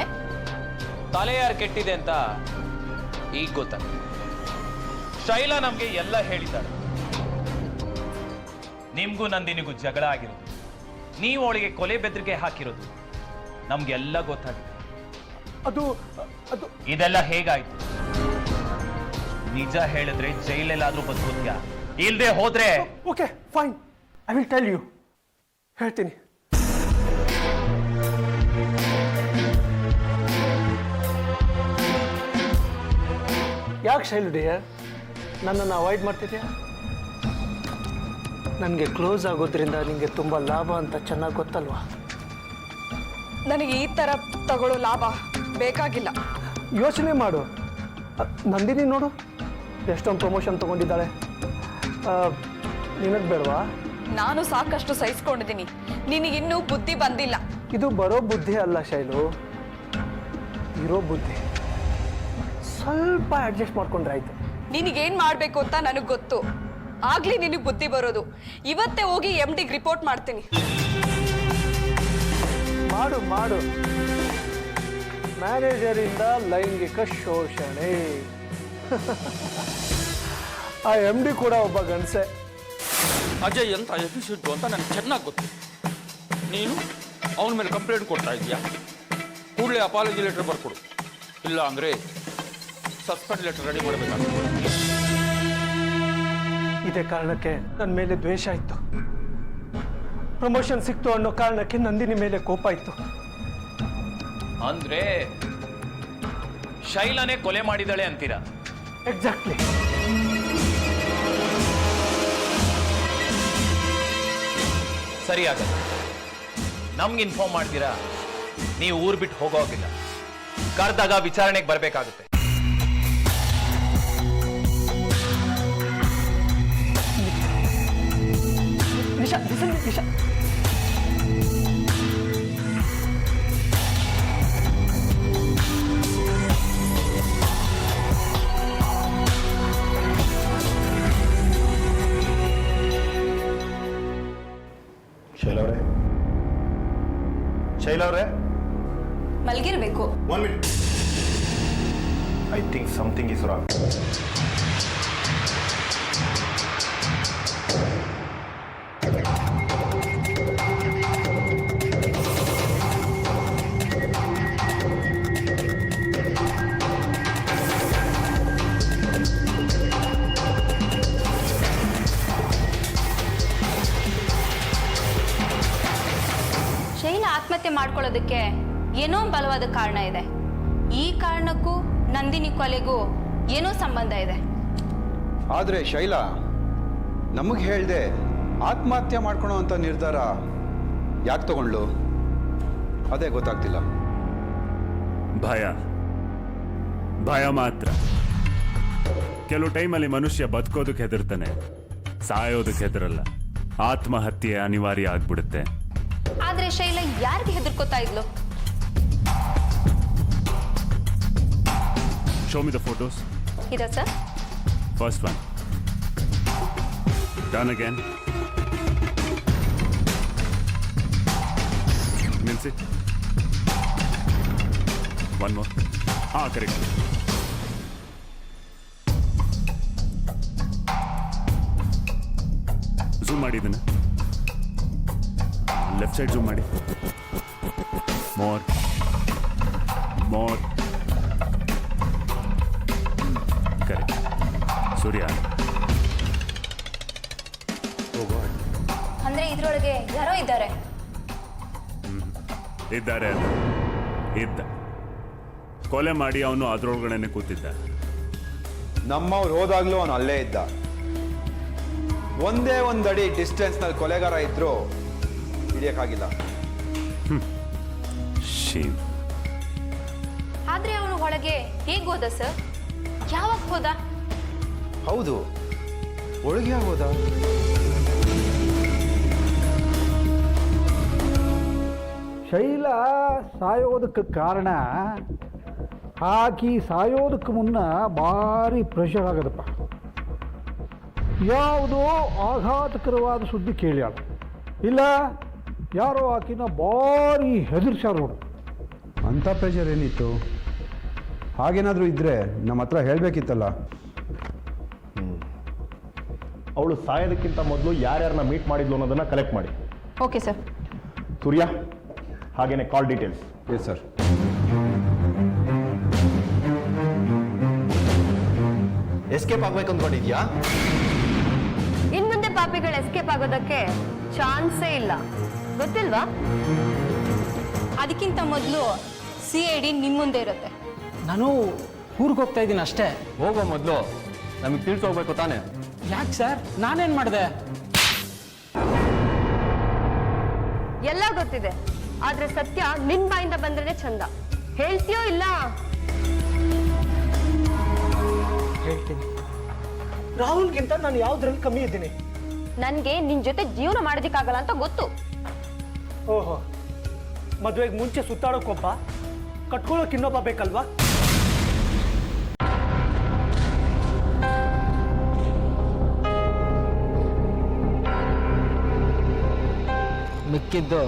ತಲೆ ಯಾರು ಕೆಟ್ಟಿದೆ ಅಂತ ಈಗ ಗೊತ್ತಾಗಿದೆ. ಶೈಲಾ ನಮ್ಗೆ ಎಲ್ಲ ಹೇಳಿದ್ದಾರೆ. ನಿಮ್ಗೂ ನಂದಿನಿಗೂ ಜಗಳ ಆಗಿರೋದು, ನೀವು ಅವಳಿಗೆ ಕೊಲೆ ಬೆದರಿಕೆ ಹಾಕಿರೋದು ನಮ್ಗೆಲ್ಲ ಗೊತ್ತಾಗಿದೆ. ಅದು ಇದೆಲ್ಲ ಹೇಗಾಯ್ತು? ನಿಜ ಹೇಳಿದ್ರೆ ಜೈಲಲ್ಲಾದ್ರೂ ಬದುಕುತ್ಯಾ, ಇಲ್ದೆ ಹೋದ್ರೆ okay fine, I will tell you. ಹೇಳ್ತೀನಿ. ಯಾಕೆ ಶೈಲು ಡಿಯರ್ ನನ್ನನ್ನು ಅವಾಯ್ಡ್ ಮಾಡ್ತಿದ್ಯಾ? ನನಗೆ ಕ್ಲೋಸ್ ಆಗೋದ್ರಿಂದ ನಿಮಗೆ ತುಂಬ ಲಾಭ ಅಂತ ಚೆನ್ನಾಗಿ ಗೊತ್ತಲ್ವಾ? ನನಗೆ ಈ ಥರ ತಗೊಳ್ಳೋ ಲಾಭ ಬೇಕಾಗಿಲ್ಲ. ಯೋಚನೆ ಮಾಡು. ನಂದಿನಿ ನೋಡು ಎಷ್ಟೊಂದು ಪ್ರಮೋಷನ್ ತೊಗೊಂಡಿದ್ದಾಳೆ. ನಿನಗೆ ಬೇಡವಾ? ನಾನು ಸಾಕಷ್ಟು ಸಹಿಸ್ಕೊಂಡಿದ್ದೀನಿ, ನಿನಗಿನ್ನೂ ಬುದ್ಧಿ ಬಂದಿಲ್ಲ. ಇದು ಬರೋ ಬುದ್ಧಿ ಅಲ್ಲ ಶೈಲು, ಇರೋ ಬುದ್ಧಿ. ಸ್ವಲ್ಪ ಅಡ್ಜಸ್ಟ್ ಮಾಡ್ಕೊಂಡ್ರೆ ಆಯ್ತು. ನಿನಗೇನು ಮಾಡಬೇಕು ಅಂತ ನನಗೆ ಗೊತ್ತು. ಆಗ್ಲಿ ನಿನಗೆ ಬುದ್ಧಿ ಬರೋದು. ಇವತ್ತೇ ಹೋಗಿ MDಗೆ ರಿಪೋರ್ಟ್ ಮಾಡ್ತೀನಿ. ಮಾಡು. ಮ್ಯಾನೇಜರಿಂದ ಲೈಂಗಿಕ ಶೋಷಣೆ. ಆ MD ಕೂಡ ಒಬ್ಬ ಗಂಡಸೆ. ಅಜಯ್ ಅಂತ ಎಫಿಷಿಯಂಟು ಅಂತ ನನಗೆ ಚೆನ್ನಾಗಿ ಗೊತ್ತು. ನೀನು ಅವನ ಮೇಲೆ ಕಂಪ್ಲೇಂಟ್ ಕೊಡ್ತಾ ಇದೀಯಾ? ಕೂಡಲೇ ಅಪಾಲಜಿ ಲೆಟರ್ ಬರ್ಕೊಡು, ಇಲ್ಲ ಅಂದರೆ ಸಸ್ಪೆಂಡ್ ಲೆಟರ್ ರೆಡಿ ಮಾಡಬೇಕಾಗ್ತದೆ. ಇದೇ ಕಾರಣಕ್ಕೆ ನನ್ನ ಮೇಲೆ ದ್ವೇಷ ಇತ್ತು. ಪ್ರಮೋಷನ್ ಸಿಕ್ತು ಅನ್ನೋ ಕಾರಣಕ್ಕೆ ನಂದಿನಿ ಮೇಲೆ ಕೋಪ ಇತ್ತು. ಅಂದ್ರೆ ಶೈಲಾನೇ ಕೊಲೆ ಮಾಡಿದಾಳೆ ಅಂತೀರಾ? ಎಕ್ಸಾಕ್ಟ್ಲಿ. ಸರಿ ಆಗಲ್ಲ. ನಮ್ಗೆ ಇನ್ಫಾರ್ಮ್ ಮಾಡ್ತೀರಾ? ನೀವು ಊರ್ ಬಿಟ್ಟು ಹೋಗೋಗಿಲ್ಲ, ಕರೆದಾಗ ವಿಚಾರಣೆಗೆ ಬರಬೇಕಾಗುತ್ತೆ. ನಿಶಾ ಶೈಲಾ ಅವರೇ, ಮಲ್ಗಿರ್ಬೇಕು. 1 minute. I think something is wrong. ಶೈಲ ಆತ್ಮಹತ್ಯೆ ಮಾಡ್ಕೊಳ್ಳೋದಕ್ಕೆ ಏನೋ ಬಲವಾದ ಕಾರಣ ಇದೆ. ಈ ಕಾರಣಕ್ಕೂ ನಂದಿನಿ ಕೊಲೆಗೂ ಏನೋ ಸಂಬಂಧ ಇದೆ. ಆದರೆ ಶೈಲಾ ನಮಗೆ ಹೇಳ್ದೆ ಆತ್ಮಹತ್ಯೆ ಮಾಡ್ಕೊಳೋ ಅಂತ ನಿರ್ಧಾರ ಯಾಕೆ ತಗೊಂಡ್ಲು? ಅದೇ ಗೊತ್ತಾಗ್ತಿಲ್ಲ. ಭಯ ಮಾತ್ರ. ಕೆಲವು ಟೈಮಲ್ಲಿ ಮನುಷ್ಯ ಬದುಕೋದಕ್ಕೆ ಹೆದರ್ತಾನೆ, ಸಾಯೋದಕ್ಕೆ ಹೆದರಲ್ಲ. ಆತ್ಮಹತ್ಯೆ ಅನಿವಾರ್ಯ ಆಗ್ಬಿಡುತ್ತೆ. ಆದ್ರೆ ಶೈಲ ಯಾರಿಗೆ ಹೆದರ್ಕೋತಾ ಇದ್ಲು? Show me the photos. ಇದೆ sir. First one. Done again. ನಿಲ್ಸಿ. One more. ಕರೆಕ್ಟ್. ಝೂಮ್ ಮಾಡಿ ಇದನ್ನ. ಲೆಫ್ಟ್ ಸೈಡ್ ಝೂಮ್ ಮಾಡಿ. ಮೋರ್. ಕರೆಕ್ಟ್. ಸೂರ್ಯ. ಅಂದ್ರೆ ಇದ್ರೊಳಗೆ ಯಾರೋ ಇದ್ದಾರೆ. ಇದ್ದಾರೆ ಅಲ್ಲ, ಇದ್ದ. ಕೊಲೆ ಮಾಡಿ ಅವನು ಅದ್ರೊಳಗಡೆನೆ ಕೂತಿದ್ದ. ನಮ್ಮವ್ರು ಹೋದಾಗ್ಲೂ ಅವನು ಅಲ್ಲೇ ಇದ್ದ. ಒಂದೇ ಒಂದಡಿ ಡಿಸ್ಟೆನ್ಸ್ನಲ್ಲಿ ಕೊಲೆಗಾರ ಇದ್ರು ಹಿಡಿಯಕ್ಕಾಗಿಲ್ಲ. ಶೇಮ್. ಆದ್ರೆ ಅವನು ಒಳಗೆ ಹೇಗೆ ಹೋದ ಸರ್? ಯಾವಾಗ ಹೋದ? ಹೌದು, ಒಳಗೆ ಆಗೋದಾ? ಶೈಲಾ ಸಾಯೋದಕ್ಕೆ ಕಾರಣ ಆಕಿ ಸಾಯೋದಕ್ಕೆ ಮುನ್ನ ಭಾರಿ ಪ್ರೆಷರ್ ಆಗದಪ್ಪ. ಯಾವುದೋ ಆಘಾತಕರವಾದ ಸುದ್ದಿ ಕೇಳ್ಯಾಳ, ಇಲ್ಲ ಯಾರೋ ಆಕಿನ ಭಾರಿ ಹೆದರ್ಸ್ಯಾರ ನೋಡು. ಅಂಥ ಪ್ರೆಷರ್ ಏನಿತ್ತು? ಹಾಗೇನಾದರೂ ಇದ್ದರೆ ನಮ್ಮ ಹತ್ರ ಹೇಳಬೇಕಿತ್ತಲ್ಲ. ಅವಳು ಸಾಯೋದಕ್ಕಿಂತ ಮೊದಲು ಯಾರ್ಯಾರನ್ನ ಮೀಟ್ ಮಾಡಿದ್ಲು ಅನ್ನೋದನ್ನ ಕಲೆಕ್ಟ್ ಮಾಡಿ. Okay sir. ಸೂರ್ಯ, ಹಾಗೇನೆ call details. Yes sir. Escape ಆಗ್ಬೇಕು ಅಂದ್ಕೊಂಡಿದ್ಯಾ? ಇನ್ ಮುಂದೆ ಪಾಪಿಗಳು ಎಸ್ಕೇಪ್ ಆಗೋದಕ್ಕೆ ಚಾನ್ಸೇ ಇಲ್ಲ, ಗೊತ್ತಿಲ್ವಾ? ಅದಕ್ಕಿಂತ ಮೊದಲು CID ನಿಮ್ಮ ಮುಂದೆ ಇರುತ್ತೆ. ನಾನು ಊರಿಗೆ ಹೋಗ್ತಾ ಇದ್ದೀನಿ ಅಷ್ಟೇ. ಹೋಗೋ ಮೊದಲು ನಮಗೆ ತಿಳಿಸೋಗ್ಬೇಕು ತಾನೆ. ಯಾಕೆ ಸರ್, ನಾನೇನು ಮಾಡಿದೆ? ಎಲ್ಲ ಗೊತ್ತಿದೆ, ಆದ್ರೆ ಸತ್ಯ ನಿನ್ ಬಾಯಿಂದ ಬಂದ್ರೆ ಚಂದ. ಹೇಳ್ತೀಯೋ ಇಲ್ಲ? ಹೇಳ್ತೀನಿ. ರಾಹುಲ್ಗಿಂತ ನಾನು ಯಾವ್ದ್ರಲ್ಲಿ ಕಮ್ಮಿ ಇದ್ದೀನಿ? ನನ್ಗೆ ನಿನ್ ಜೊತೆ ಜೀವನ ಮಾಡೋದಿಕ್ಕಾಗಲ್ಲ ಅಂತ ಗೊತ್ತು. ಓಹೋ, ಮದುವೆಗೆ ಮುಂಚೆ ಸುತ್ತಾಡೋಕೊಬ್ಬ, ಕಟ್ಕೊಳ್ಳೋಕೆ ಇನ್ನೊಬ್ಬ ಬೇಕಲ್ವಾ? ಮಿಕ್ಕಿದ್ದು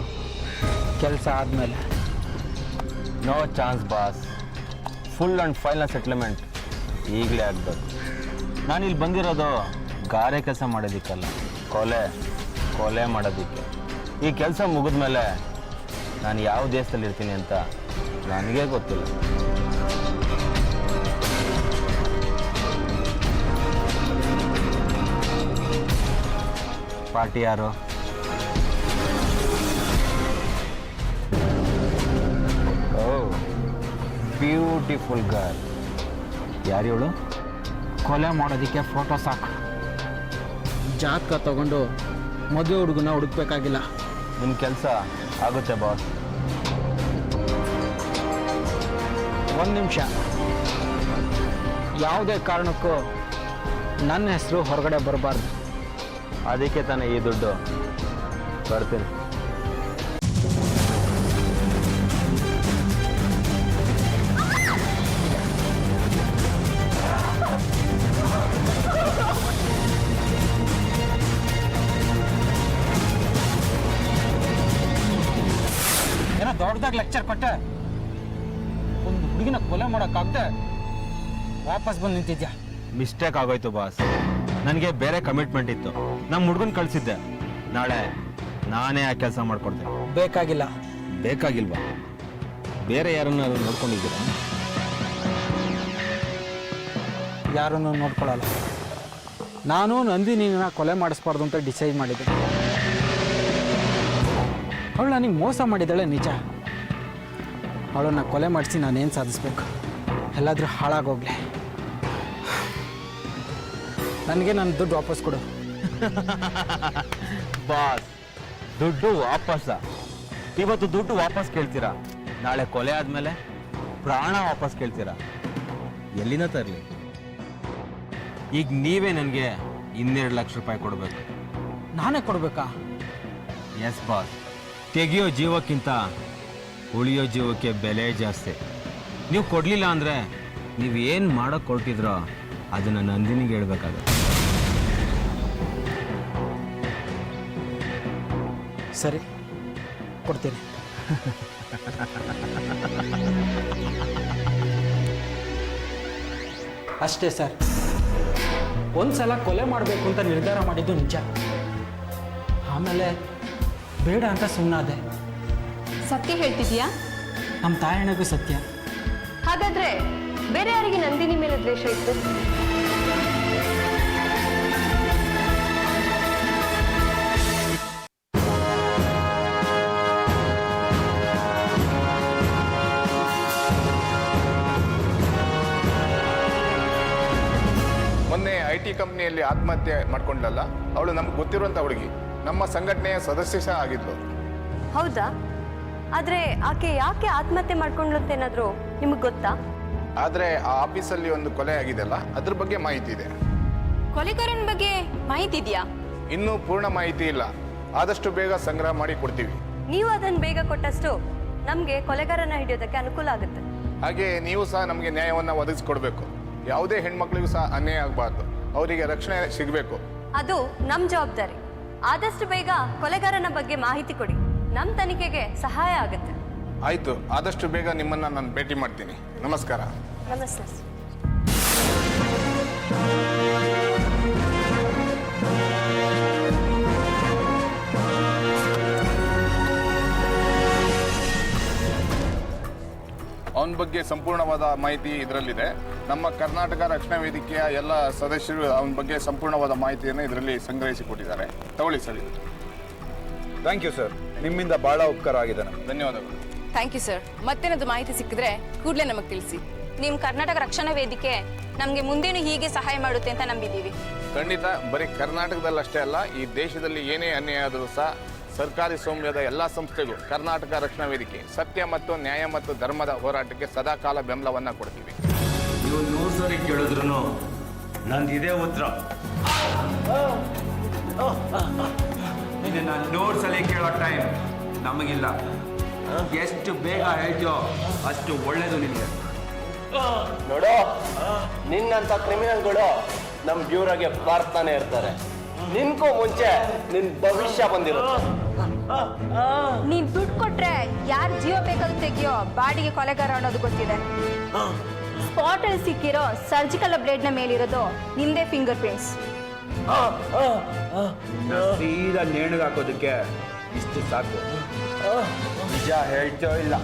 ಕೆಲಸ ಆದಮೇಲೆ. No chance boss. Full and final settlement ಈಗಲೇ ಆಗಬೇಕು. ನಾನಿಲ್ಲಿ ಬಂದಿರೋದು ಗಾರೆ ಕೆಲಸ ಮಾಡೋದಕ್ಕಲ್ಲ, ಕೊಲೆ ಮಾಡೋದಕ್ಕೆ. ಈ ಕೆಲಸ ಮುಗಿದ್ಮೇಲೆ ನಾನು ಯಾವ ದೇಶದಲ್ಲಿ ಇರ್ತೀನಿ ಅಂತ ನನಗೇ ಗೊತ್ತಿಲ್ಲ. ಪಾರ್ಟಿ ಯಾರು? Beautiful girl. ಯಾರಿವಳು? ಕೊಲೆ ಮಾಡೋದಕ್ಕೆ ಫೋಟೋ ಸಾಕು. ಜಾತಕ ತಗೊಂಡು ಮದುವೆ ಹುಡುಗನ ಹುಡುಕ್ಬೇಕಾಗಿಲ್ಲ. ನಿಮ್ಮ ಕೆಲಸ ಆಗುತ್ತೆ ಬಾಸ್. ಒಂದು ನಿಮಿಷ, ಯಾವುದೇ ಕಾರಣಕ್ಕೂ ನನ್ನ ಹೆಸರು ಹೊರಗಡೆ ಬರಬಾರ್ದು. ಅದಕ್ಕೆ ತಾನೇ ಈ ದುಡ್ಡು. ಬರ್ತೀನಿ. ಏನೋ ದೊಡ್ಡದಾಗ ಲೆಕ್ಚರ್ ಕೊಟ್ಟೆ, ಒಂದು ಹುಡುಗಿನ ಕೊಲೆ ಮಾಡೋಕ್ಕಾಗದೆ ವಾಪಸ್ ಬಂದು ನಿಂತಿದ್ಯಾ. ಮಿಸ್ಟೇಕ್ ಆಗೋಯ್ತು ಬಾಸ್. ನನಗೆ ಬೇರೆ ಕಮಿಟ್ಮೆಂಟ್ ಇತ್ತು. ನಮ್ಮ ಹುಡುಗನ ಕಳಿಸಿದ್ದೆ. ನಾಳೆ ನಾನೇ ಆ ಕೆಲಸ ಮಾಡ್ಕೊಡ್ತೇನೆ. ಬೇಕಾಗಿಲ್ಲ. ಬೇಕಾಗಿಲ್ವಾ? ಬೇರೆ ಯಾರನ್ನಾರು ನೋಡ್ಕೊಂಡಿದ್ದೀರಾ? ಯಾರನ್ನು ನೋಡ್ಕೊಳ್ಳಲ್ಲ. ನಾನು ನಂದಿನಿನ ಕೊಲೆ ಮಾಡಿಸ್ಬಾರ್ದು ಅಂತ ಡಿಸೈಡ್ ಮಾಡಿದ್ದೆ. ಅವಳು ನನಗೆ ಮೋಸ ಮಾಡಿದ್ದಾಳೆ ನಿಜ. ಅವಳನ್ನು ಕೊಲೆ ಮಾಡಿಸಿ ನಾನೇನು ಸಾಧಿಸ್ಬೇಕು? ಎಲ್ಲಾದರೂ ಹಾಳಾಗೋಗ್ಲೆ. ನನಗೆ ನನ್ನ ದುಡ್ಡು ವಾಪಸ್ ಕೊಡು. ಬಾಸ್, ದುಡ್ಡು ವಾಪಸ್ಸ? ಇವತ್ತು ದುಡ್ಡು ವಾಪಸ್ ಕೇಳ್ತೀರಾ, ನಾಳೆ ಕೊಲೆ ಆದಮೇಲೆ ಪ್ರಾಣ ವಾಪಸ್ ಕೇಳ್ತೀರಾ? ಎಲ್ಲಿಂದ ತರಲಿ? ಈಗ ನೀವೇ ನನಗೆ 2 ಲಕ್ಷ ರೂಪಾಯಿ ಕೊಡಬೇಕು. ನಾನೇ ಕೊಡಬೇಕಾ? Yes boss. ತೆಗೆಯೋ ಜೀವಕ್ಕಿಂತ ಉಳಿಯೋ ಜೀವಕ್ಕೆ ಬೆಲೆ ಜಾಸ್ತಿ. ನೀವು ಕೊಡಲಿಲ್ಲ ಅಂದರೆ ನೀವು ಏನು ಮಾಡೋಕ್ಕೆ ಕೊಟ್ಟಿದ್ರೋ ಅದನ್ನು ನಂದಿನಿಗೆ ಹೇಳ್ಬೇಕಾಗುತ್ತೆ. ಸರಿ, ಕೊಡ್ತೀನಿ. ಅಷ್ಟೇ ಸರ್. ಒಂದ್ಸಲ ಕೊಲೆ ಮಾಡಬೇಕು ಅಂತ ನಿರ್ಧಾರ ಮಾಡಿದ್ದು ನಿಜ. ಆಮೇಲೆ ಬೇಡ ಅಂತ ಸುಮ್ಮನಾದೆ. ಸತ್ಯ ಹೇಳ್ತಿದ್ಯಾ? ನಮ್ಮ ತಾಯಣ್ಣಗೂ ಸತ್ಯ. ಹಾಗಾದ್ರೆ ಬೇರೆ ಯಾರಿಗೆ ನಂದಿನಿ ಮೇಲೆ ದ್ವೇಷ ಇತ್ತು? ಮೊನ್ನೆ IT ಕಂಪ್ನಿಯಲ್ಲಿ ಆತ್ಮಹತ್ಯೆ ಮಾಡ್ಕೊಂಡಲ್ಲ, ಅವಳು ನಮ್ಗೆ ಗೊತ್ತಿರುವಂಥ ಹುಡುಗಿ. ನಮ್ಮ ಸಂಘಟನೆಯ ಸದಸ್ಯ ಸಹ ಆಗಿದ್ಲು. ಹೌದಾ? ಆದ್ರೆ ಆಕೆ ಯಾಕೆ ಆತ್ಮಹತ್ಯೆ ಮಾಡ್ಕೊಂಡ್ಲು ಅಂತ ಏನಾದ್ರು ನಿಮಗೆ ಗೊತ್ತಾ? ಆದರೆ ಆ ಆಫೀಸಲ್ಲಿ ಒಂದು ಕೊಲೆ ಆಗಿದೆಯಲ್ಲ, ಅದ್ರ ಬಗ್ಗೆ ಮಾಹಿತಿ ಇದೆ. ಕೊಲೆಗಾರನ ಬಗ್ಗೆ ಮಾಹಿತಿ ಇದೆಯಾ? ಇನ್ನೂ ಪೂರ್ಣ ಮಾಹಿತಿ ಇಲ್ಲ, ಆದಷ್ಟು ಬೇಗ ಸಂಗ್ರಹ ಮಾಡಿ ಕೊಡ್ತೀವಿ. ನೀವು ಅದನ್ನ ಬೇಗ ಕೊಟ್ಟಷ್ಟು ನಮ್ಗೆ ಕೊಲೆಗಾರನ ಹಿಡಿಯೋದಕ್ಕೆ ಅನುಕೂಲ ಆಗುತ್ತೆ. ಹಾಗೆ ನೀವು ಸಹ ನಮಗೆ ನ್ಯಾಯವನ್ನು ಒದಗಿಸ್ಕೊಡ್ಬೇಕು. ಯಾವುದೇ ಹೆಣ್ಮಕ್ಳಿಗೂ ಸಹ ಅನ್ಯಾಯ ಆಗಬಾರ್ದು, ಅವರಿಗೆ ರಕ್ಷಣೆ ಸಿಗಬೇಕು. ಅದು ನಮ್ ಜವಾಬ್ದಾರಿ. ಆದಷ್ಟು ಬೇಗ ಕೊಲೆಗಾರನ ಬಗ್ಗೆ ಮಾಹಿತಿ ಕೊಡಿ, ನಮ್ ತನಿಖೆಗೆ ಸಹಾಯ ಆಗುತ್ತೆ. ಆಯಿತು, ಆದಷ್ಟು ಬೇಗ ನಿಮ್ಮನ್ನು ನಾನು ಭೇಟಿ ಮಾಡ್ತೀನಿ. ನಮಸ್ಕಾರ. ನಮಸ್ತೆ. ಅವನ ಬಗ್ಗೆ ಸಂಪೂರ್ಣವಾದ ಮಾಹಿತಿ ಇದರಲ್ಲಿದೆ. ನಮ್ಮ ಕರ್ನಾಟಕ ರಕ್ಷಣಾ ವೇದಿಕೆಯ ಎಲ್ಲ ಸದಸ್ಯರು ಅವನ ಬಗ್ಗೆ ಸಂಪೂರ್ಣವಾದ ಮಾಹಿತಿಯನ್ನು ಇದರಲ್ಲಿ ಸಂಗ್ರಹಿಸಿಕೊಟ್ಟಿದ್ದಾರೆ. ತಗೊಳ್ಳಿ ಸರ್. ಥ್ಯಾಂಕ್ ಯು ಸರ್, ನಿಮ್ಮಿಂದ ಭಾಳ ಉಪಕಾರ ಆಗಿದೆ ನಮಗೆ. ಧನ್ಯವಾದಗಳು. Thank you sir. ಮತ್ತೇನಾದ್ರು ಮಾಹಿತಿ ಸಿಕ್ಕಿದ್ರೆ ಕೂಡಲೇ ನಮಗೆ ತಿಳಿಸಿ. ನಿಮ್ಮ ಕರ್ನಾಟಕ ರಕ್ಷಣಾ ವೇದಿಕೆ ನಮಗೆ ಮುಂದೇನು ಹೀಗೆ ಸಹಾಯ ಮಾಡುತ್ತೆ ಅಂತ ನಂಬಿದ್ದೀವಿ. ಖಂಡಿತ. ಬರೀ ಕರ್ನಾಟಕದಲ್ಲಷ್ಟೇ ಅಲ್ಲ, ಈ ದೇಶದಲ್ಲಿ ಏನೇ ಅನ್ಯಾಯ ಆದರೂ ಸಹ ಸರ್ಕಾರಿ ಸ್ವಾಮ್ಯದ ಎಲ್ಲ ಸಂಸ್ಥೆಗೂ ಕರ್ನಾಟಕ ರಕ್ಷಣಾ ವೇದಿಕೆ ಸತ್ಯ ಮತ್ತು ನ್ಯಾಯ ಮತ್ತು ಧರ್ಮದ ಹೋರಾಟಕ್ಕೆ ಸದಾಕಾಲ ಬೆಂಬಲವನ್ನು ಕೊಡ್ತೀವಿ. ನೀವು 100 ಸರಿ ಕೇಳಿದ್ರು ನಂದು ಇದೇ ಉತ್ತರ. ಇದನ್ನ 100 ಸಲ ಕೇಳೋ ಟೈಮ್ ನಮಗಿಲ್ಲ. ಎಷ್ಟು ಬೇಗ ಹೇಳ್ತೀಯೋ ಅಷ್ಟು ಒಳ್ಳೇದು ನಿನಗೆ. ನೋಡು, ನಿನ್ನಂತ ಕ್ರಿಮಿನಲ್ಗಳು ನಮ್ಮ ಬ್ಯೂರೋಗೆ ಬರ್ತಾನೆ ಇರ್ತಾರೆ. ನಿನ್ಕೂ ಮುಂಚೆ ನಿನ್ ಭವಿಷ್ಯ ಬಂದಿರುತ್ತೆ. ನೀನ್ ದುಡ್ಡು ಕೊಟ್ರೆ ಯಾರು ಜೀವ ಬೇಕಾದ್ರೂ ತೆಗಿಯೋ ಬಾಡಿಗೆ ಕೊಲೆಗಾರ ಅನ್ನೋದು ಗೊತ್ತಿದೆ. ಸ್ಪಾಟ್ ಅಲ್ಲಿ ಸಿಕ್ಕಿರೋ ಸರ್ಜಿಕಲ್ ಬ್ಲೇಡ್ ನ ಮೇಲಿರೋದು ನಿಮ್ದೇ ಫಿಂಗರ್ ಪ್ರಿಂಟ್ಸ್. ಸೀದಾ ನೇಣಿಗೆ ಹಾಕೋದಕ್ಕೆ ಇಷ್ಟು ಸಾಕು. ನಿಜ ಹೇಳ್ತೋ ಇಲ್ಲ?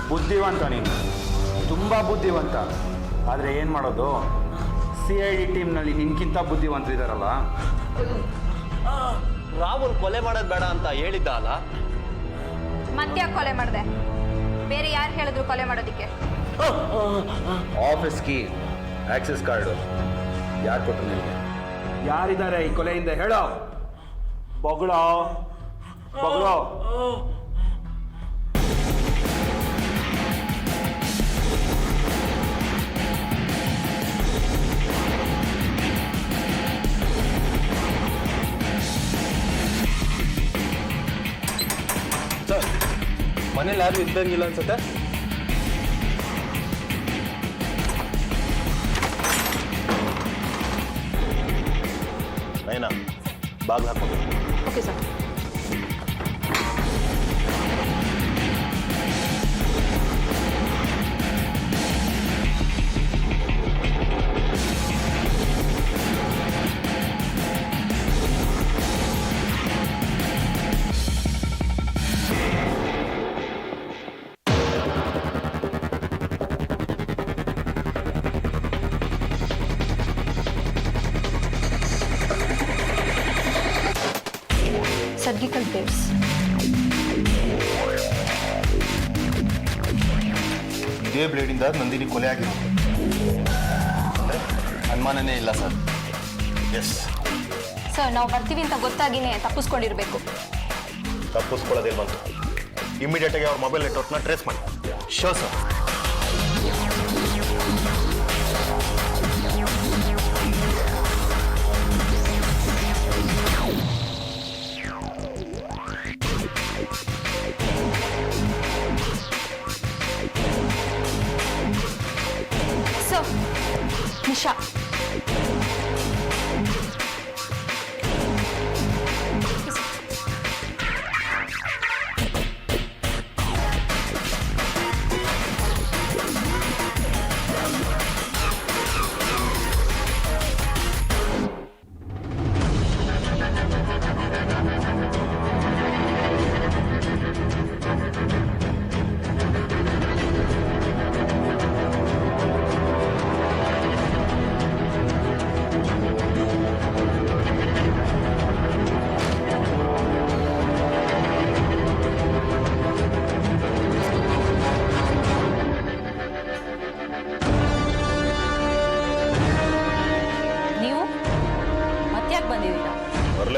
ಬುದ್ಧಿವಂತ ನೀನು, ತುಂಬ ಬುದ್ಧಿವಂತ. ಆದರೆ ಏನು ಮಾಡೋದು, CID ಟೀಮ್ನಲ್ಲಿ ನಿನ್ಕಿಂತ ಬುದ್ಧಿವಂತರಿದ್ದಾರಲ್ಲ. ರಾಹುಲ್ ಕೊಲೆ ಮಾಡೋದು ಬೇಡ ಅಂತ ಹೇಳಿದ್ದ ಅಲ್ಲ? ಮತ್ತ್ಯಾಕೆ ಕೊಲೆ ಮಾಡಿದೆ? ಬೇರೆ ಯಾರು ಹೇಳಿದ್ರು ಕೊಲೆ ಮಾಡೋದಿಕ್ಕೆ? ಆಫೀಸ್ ಕೀ, ಆಕ್ಸೆಸ್ ಕಾರ್ಡು ಯಾರು ಕೊಟ್ಟರು ನಿಮಗೆ? ಯಾರಿದ್ದಾರೆ ಈ ಕೊಲೆಯಿಂದ ಹೇಳೋ? ಬೊಗಳೋ ಬೊಗಳೋ. ಸರ್, ಮನೇಲಿ ಯಾರು ಇದ್ದಂಗಿಲ್ಲ ಅನ್ಸುತ್ತೆ. ನೈನಾ, ಬಾಗ್ಲು ಹಾಕೊಂಡು. Okay sir. Surgical blades. ಇದೇ ಬ್ಲೇಡಿಂದ ನಂದಿನಿ ಕೊಲೆ ಆಗಿರೋದು ಅನುಮಾನನೇ ಇಲ್ಲ ಸರ್. ಎಸ್ ಸರ್, ನಾವು ಬರ್ತೀವಿ ಅಂತ ಗೊತ್ತಾಗಿನೇ ತಪ್ಪಿಸ್ಕೊಂಡಿರ್ಬೇಕು. ತಪ್ಪಿಸ್ಕೊಳ್ಳೋದೇ ಬಂತು. ಇಮಿಡಿಯೇಟಾಗಿ ಅವ್ರ ಮೊಬೈಲ್ ನೆಟ್ವರ್ಕ್ನ ಟ್ರೇಸ್ ಮಾಡಿ. Show sir. ಸರ್, ನಿಶಾ.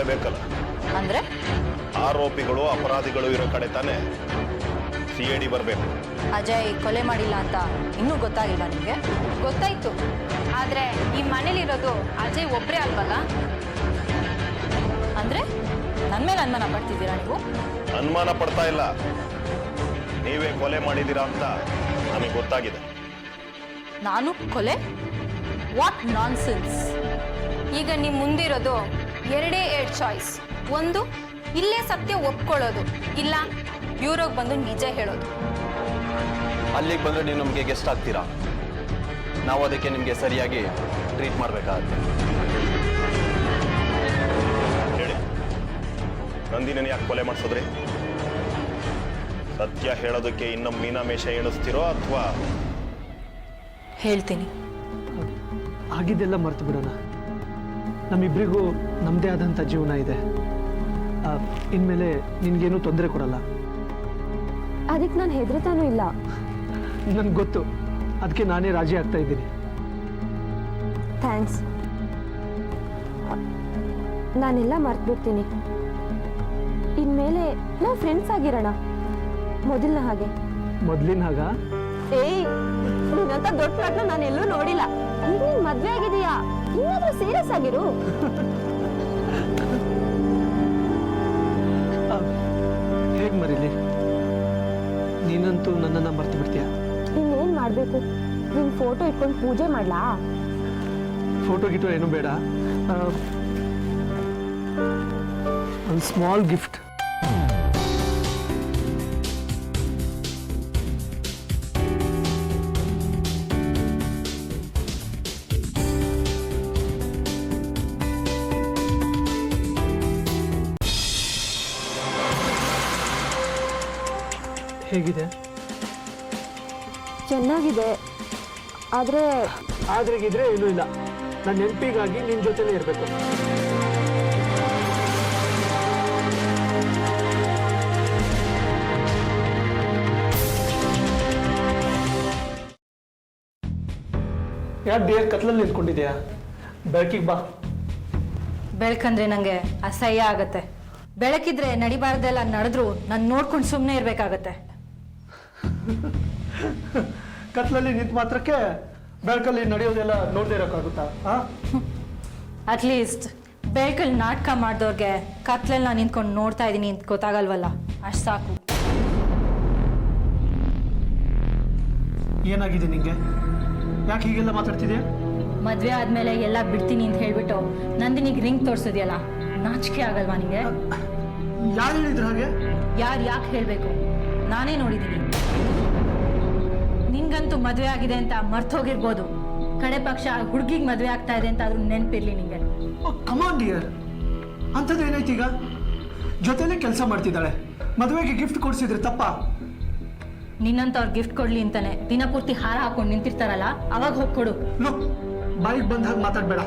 ಮಾಡಲೇಬೇಕಲ್ಲ. ಅಂದ್ರೆ ಆರೋಪಿಗಳು ಅಪರಾಧಿಗಳು ಇರೋ ಕಡೆ ತಾನೇ CID ಬರಬೇಕು. ಅಜಯ್ ಕೊಲೆ ಮಾಡಿಲ್ಲ ಅಂತ ಇನ್ನೂ ಗೊತ್ತಾಗಿಲ್ವಾ ನಿಮಗೆ? ಗೊತ್ತಾಯ್ತು, ಆದ್ರೆ ಈ ಮನೇಲಿರೋದು ಅಜಯ್ ಒಬ್ರೇ ಅಲ್ವಲ್ಲ. ಅಂದ್ರೆ ನನ್ನ ಮೇಲೆ ಅನುಮಾನ ಪಡ್ತಿದ್ದೀರಾ ನೀವು? ಅನುಮಾನ ಪಡ್ತಾ ಇಲ್ಲ, ನೀವೇ ಕೊಲೆ ಮಾಡಿದ್ದೀರಾ ಅಂತ ನಮಗೆ ಗೊತ್ತಾಗಿದೆ. ನಾನು ಕೊಲೆ? What nonsense! ಈಗ ನಿಮ್ ಮುಂದಿರೋದು ಎರಡೇ ಚಾಯ್ಸ್. ಒಂದು, ಇಲ್ಲೇ ಸತ್ಯ ಒಪ್ಕೊಳ್ಳೋದು, ಇಲ್ಲ ಬ್ಯೂರೋಗೆ ಬಂದು ನಿಜ ಹೇಳೋದು. ಅಲ್ಲಿಗೆ ಬಂದರೆ ನೀವು ನಮಗೆ ಗೆಸ್ಟ್ ಆಗ್ತೀರಾ, ನಾವು ಅದಕ್ಕೆ ನಿಮಗೆ ಸರಿಯಾಗಿ ಟ್ರೀಟ್ ಮಾಡಬೇಕಾಗತ್ತೆ. ಹೇಳಿ, ನಂದಿನಿನ ಯಾಕೆ ಕೊಲೆ ಮಾಡಿಸಿದ್ರಿ? ಸತ್ಯ ಹೇಳೋದಕ್ಕೆ ಇನ್ನೊಮ್ಮೆ ಮೀನಾಮೇಷ ಎಣಿಸ್ತಿರೋ ಅಥವಾ? ಹೇಳ್ತೀನಿ. ಆಗಿದ್ದೆಲ್ಲ ಮರ್ತು ಬಿಡೋಣ. ನಮ್ಮಿಬ್ಬರಿಗೂ ನಮ್ಮದೇ ಆದಂಥ ಜೀವನ ಇದೆ. ಇನ್ಮೇಲೆ ನಿನಗೇನು ತೊಂದರೆ ಕೊಡಲ್ಲ. ಅದಕ್ಕೆ ನಾನು ಹೆದರ್ತಾನೂ ಇಲ್ಲ. ನನಗೆ ಗೊತ್ತು, ಅದಕ್ಕೆ ನಾನೇ ರಾಜಿ ಆಗ್ತಾ ಇದ್ದೀನಿ. ಥ್ಯಾಂಕ್ಸ್. ನಾನೆಲ್ಲ ಮರ್ತ್ಬಿಡ್ತೀನಿ. ಇನ್ಮೇಲೆ ನಾವು ಫ್ರೆಂಡ್ಸ್ ಆಗಿರೋಣ, ಮೊದಲಿನ ಹಾಗೆ. ಮೊದಲಿನ ಹಾಗ? ಏಯ್, ನಿನ್ನಂತ ದೊಡ್ಡ ಪ್ಲಾಟ್ನ ನಾನು ಎಲ್ಲೂ ನೋಡಿಲ್ಲ. ಈಗ ನೀನ್ ಮದ್ವೆ ಆಗಿದೀಯಾ, ಇನ್ನಾದ್ರೂ ಸೀರಿಯಸ್ ಆಗಿರು. ಹೇಗೆ ಮರೀಲಿ? ನೀನಂತೂ ನನ್ನನ್ನು ಮರ್ತು ಬಿಡ್ತೀಯ. ಇನ್ನೇನ್ ಮಾಡ್ಬೇಕು? ನಿನ್ ಫೋಟೋ ಇಟ್ಕೊಂಡು ಪೂಜೆ ಮಾಡ್ಲಾ? ಫೋಟೋ ಗಿಟೋ ಏನು ಬೇಡ, ಒಂದು ಸ್ಮಾಲ್ ಗಿಫ್ಟ್. ಹೇಗಿದೆ? ಚೆನ್ನಾಗಿದೆ, ಆದ್ರೆ ಆದ್ರೆಗಿದ್ರೆ ಏನೂ ಇಲ್ಲ. ನನ್ನ ನೆನಪಿಗಾಗಿ ನಿನ್ನ ಜೊತೆಲೇ ಇರಬೇಕು. ಯಾಕೆ ಡಿಯರ್ ಕತ್ಲಲ್ಲಿ ನಿಂತ್ಕೊಂಡಿದ್ಯಾ? ಬೆಳಕಿಗೆ ಬಾ. ಬೆಳಕಂದ್ರೆ ನನಗೆ ಅಸಹ್ಯ ಆಗತ್ತೆ. ಬೆಳಕಿದ್ರೆ ನಡಿಬಾರ್ದೆಲ್ಲ ನಡೆದ್ರು ನಾನು ನೋಡ್ಕೊಂಡು ಸುಮ್ಮನೆ ಇರಬೇಕಾಗತ್ತೆ. ಕತ್ಲಲ್ಲಿ ನಿಂತ ಮಾತ್ರಕ್ಕೆ ಬೆಳಕಲ್ಲಿ ನಡೆಯೋದೆಲ್ಲ ನೋಡದೇ ಇರೋಕ್ಕಾಗುತ್ತಾ? ಅಟ್ಲೀಸ್ಟ್ ಬೆಳಕಲ್ಲಿ ನಾಟಕ ಮಾಡಿದವ್ರಿಗೆ ಕತ್ಲಲ್ಲಿ ನಾನು ನಿಂತ್ಕೊಂಡು ನೋಡ್ತಾ ಇದ್ದೀನಿ ಅಂತ ಗೊತ್ತಾಗಲ್ವಲ್ಲ, ಅಷ್ಟು ಸಾಕು. ಏನಾಗಿದೆ ನಿಂಗೆ? ಯಾಕೆ ಹೀಗೆಲ್ಲ ಮಾತಾಡ್ತಿದ್ಯಾ? ಮದುವೆ ಆದಮೇಲೆ ಎಲ್ಲ ಬಿಡ್ತೀನಿ ಅಂತ ಹೇಳ್ಬಿಟ್ಟು ನಂದಿನಿಗೆ ರಿಂಗ್ ತೋರಿಸಿದ್ಯಲ್ಲ, ನಾಚಿಕೆ ಆಗಲ್ವಾ ನಿಂಗೆ? ಯಾರು ಹೇಳಿದ್ರು ಹಾಗೆ? ಯಾರು ಯಾಕೆ ಹೇಳಬೇಕು? ನಾನೇ ನೋಡಿದ್ದೀನಿ. ನಿನ್ಗಂತೂ ಮದುವೆ ಆಗಿದೆ ಅಂತ ಮರ್ತೋಗಿರ್ಬೋದು, ಕಡೆ ಪಕ್ಷ ಹುಡುಗಿಗೆ ಮದುವೆ ಆಗ್ತಾ ಇದೆ ಅಂತ ಆದ್ರೂ ನೆನಪಿರ್ಲಿ ನಿಂಗೆ. ಕಮಾನ್ ಡಿಯರ್, ಅಂಥದ್ದು ಏನಾಯ್ತು ಈಗ? ಜೊತೆಲೇ ಕೆಲಸ ಮಾಡ್ತಿದ್ದಾಳೆ, ಮದುವೆಗೆ ಗಿಫ್ಟ್ ಕೊಡಿಸಿದ್ರೆ ತಪ್ಪಾ? ನಿನ್ನಂತವ್ರು ಗಿಫ್ಟ್ ಕೊಡ್ಲಿ ಅಂತಾನೆ ದಿನಪೂರ್ತಿ ಹಾರ ಹಾಕೊಂಡು ನಿಂತಿರ್ತಾರಲ್ಲ, ಅವಾಗ ಹೋಗಿ ಕೊಡು. ಬಾಯಿಗೆ ಬಂದ ಹಾಗೆ ಮಾತಾಡ್ಬೇಡ.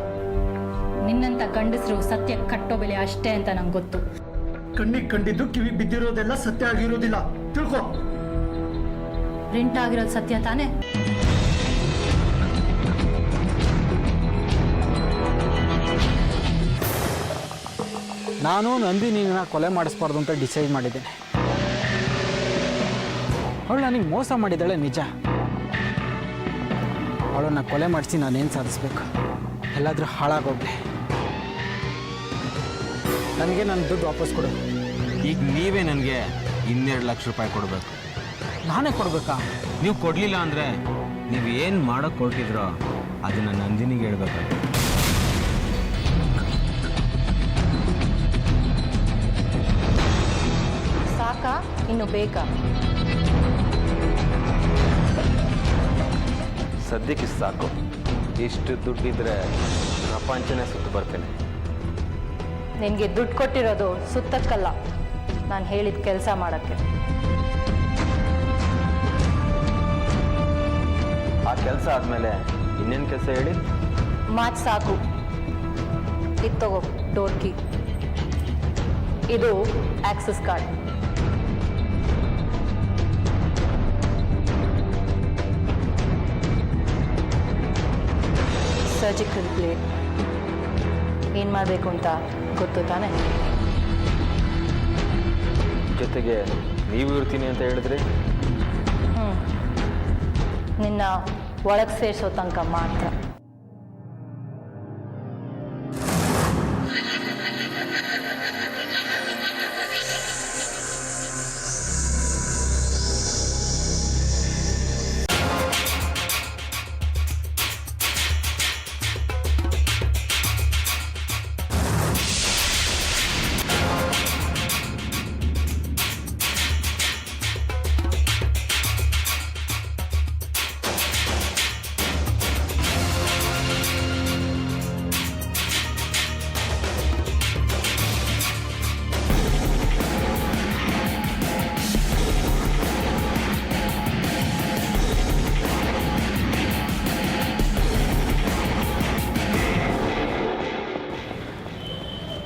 ನಿನ್ನಂತ ಗಂಡಸರು ಸತ್ಯ ಕಟ್ಟೋ ಬೆಲೆ ಅಷ್ಟೇ ಅಂತ ನಂಗೆ ಗೊತ್ತು. ಕಣ್ಣಿಗೆ ಕಂಡಿದ್ದು ಕಿವಿ ಬಿದ್ದಿರೋದೆಲ್ಲ ಸತ್ಯ ಆಗಿರೋದಿಲ್ಲ, ತಿಳ್ಕೊ. ಪ್ರಿಂಟ್ ಆಗಿರೋದು ಸತ್ಯ ತಾನೇ? ನಾನು ನಂದಿನಿನ ಕೊಲೆ ಮಾಡಿಸ್ಬಾರ್ದು ಅಂತ ಡಿಸೈಡ್ ಮಾಡಿದ್ದೇನೆ. ಅವಳು ನನಗೆ ಮೋಸ ಮಾಡಿದ್ದಾಳೆ ನಿಜ. ಅವಳನ್ನು ಕೊಲೆ ಮಾಡಿಸಿ ನಾನೇನು ಸಾಧಿಸ್ಬೇಕು? ಎಲ್ಲಾದರೂ ಹಾಳಾಗೋಗ್ಲಿ. ನನಗೆ ನನ್ನ ದುಡ್ಡು ವಾಪಸ್ ಕೊಡು. ಈಗ ನೀವೇ ನನಗೆ 2 ಲಕ್ಷ ರೂಪಾಯಿ ಕೊಡಬೇಕು. ನಾನೇ ಕೊಡಬೇಕಾ? ನೀವು ಕೊಡಲಿಲ್ಲ ಅಂದರೆ ನೀವು ಏನು ಮಾಡೋಕ್ಕೆ ಕೊಟ್ಟಿದ್ರೋ ಅದನ್ನು ನಂದಿನಿಗೆ ಹೇಳ್ಬೇಕು. ಸಾಕಾ? ಇನ್ನು ಬೇಕಾ? ಸದ್ಯಕ್ಕೆ ಸಾಕು. ಇಷ್ಟು ದುಡ್ಡಿದ್ರೆ ಪ್ರಪಂಚನೇ ಸುತ್ತು ಬರ್ತೇನೆ. ನಿನಗೆ ದುಡ್ಡು ಕೊಟ್ಟಿರೋದು ಸುತ್ತಕ್ಕಲ್ಲ, ನಾನು ಹೇಳಿದ ಕೆಲಸ ಮಾಡೋಕ್ಕೆ. ಆ ಕೆಲಸ ಆದಮೇಲೆ ಇನ್ನೇನು ಕೆಲಸ ಹೇಳಿ? ಮಾತು ಸಾಕು. ಇದು ತಗೋ ಡೋರ್ ಕೀ, ಇದು ಆಕ್ಸೆಸ್ ಕಾರ್ಡ್. Surgical blade. ಏನು ಮಾಡಬೇಕು ಅಂತ ಗೊತ್ತು ತಾನೆ. ಜೊತೆಗೆ ನೀವು ಇರ್ತೀನಿ ಅಂತ ಹೇಳಿದ್ರಿ. ನಿನ್ನ ಒಳಗೆ ಸೇರಿಸೋ ತನಕ ಮಾತ್ರ.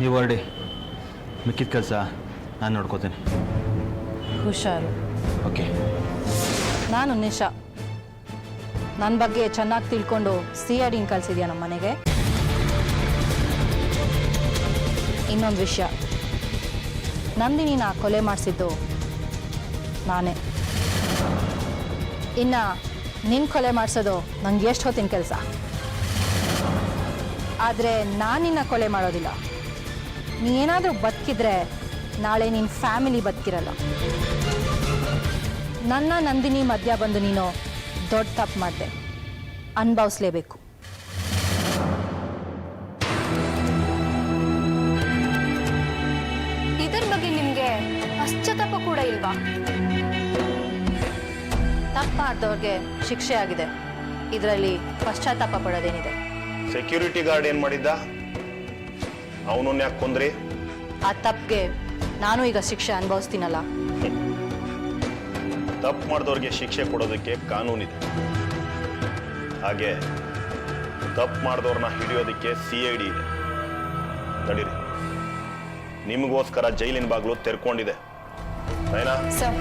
ನೀವು ಹೊರಡಿ, ಮಿಕ್ಕಿದ ಕೆಲಸ ನಾನು ನೋಡ್ಕೋತೇನೆ. ಹುಷಾರು. ಓಕೆ. ನಾನು ನಿಶಾ. ನನ್ನ ಬಗ್ಗೆ ಚೆನ್ನಾಗಿ ತಿಳ್ಕೊಂಡು CIDನ ಕಳಿಸಿದ್ಯಾ ನಮ್ಮ ಮನೆಗೆ. ಇನ್ನೊಂದು ವಿಷಯ, ನಂದಿನಿನ ಕೊಲೆ ಮಾಡಿಸಿದ್ದು ನಾನೇ. ಇನ್ನು ನಿನ್ನ ಕೊಲೆ ಮಾಡಿಸೋದು ನಂಗೆ ಎಷ್ಟು ಹೊತ್ತಿನ ಕೆಲಸ. ಆದರೆ ನಾನು ನಿನ್ನ ಕೊಲೆ ಮಾಡೋದಿಲ್ಲ. ನೀನೇನಾದರೂ ಬದುಕಿದ್ರೆ ನಾಳೆ ನಿನ್ನ ಫ್ಯಾಮಿಲಿ ಬದುಕಿರಲ್ಲ. ನನ್ನ ನಂದಿನಿ ಮಧ್ಯ ಬಂದು ನೀನು ದೊಡ್ಡ ತಪ್ಪು ಮಾಡಿದೆ, ಅನುಭವಿಸ್ಲೇಬೇಕು. ಇದರ ಬಗ್ಗೆ ನಿಮಗೆ ಪಶ್ಚಾತ್ತಾಪ ಕೂಡ ಇಲ್ವಾ? ತಪ್ಪು ಮಾಡಿದವ್ರಿಗೆ ಶಿಕ್ಷೆ ಆಗಿದೆ, ಇದರಲ್ಲಿ ಪಶ್ಚಾತ್ತಾಪ ಪಡೋದೇನಿದೆ? ಸೆಕ್ಯೂರಿಟಿ ಗಾರ್ಡ್ ಏನ್ ಮಾಡಿದ್ದ? ಅವನನ್ನ ಯಾಕೆ ಕೊಂದ್ರಿ? ಆ ತಪ್ಪಿಗೆ ನಾನು ಈಗ ಶಿಕ್ಷೆ ಅನುಭವಿಸ್ತೀನಲ್ಲ. ತಪ್ಪು ಮಾಡಿದವ್ರಿಗೆ ಶಿಕ್ಷೆ ಕೊಡೋದಕ್ಕೆ ಕಾನೂನಿದೆ. ಹಾಗೆ ತಪ್ಪು ಮಾಡಿದವ್ರನ್ನ ಹಿಡಿಯೋದಕ್ಕೆ CID ಇದೆ. ನಡೀರಿ, ನಿಮಗೋಸ್ಕರ ಜೈಲಿನ ಬಾಗಿಲು ತೆರ್ಕೊಂಡಿದೆ. ಸರ್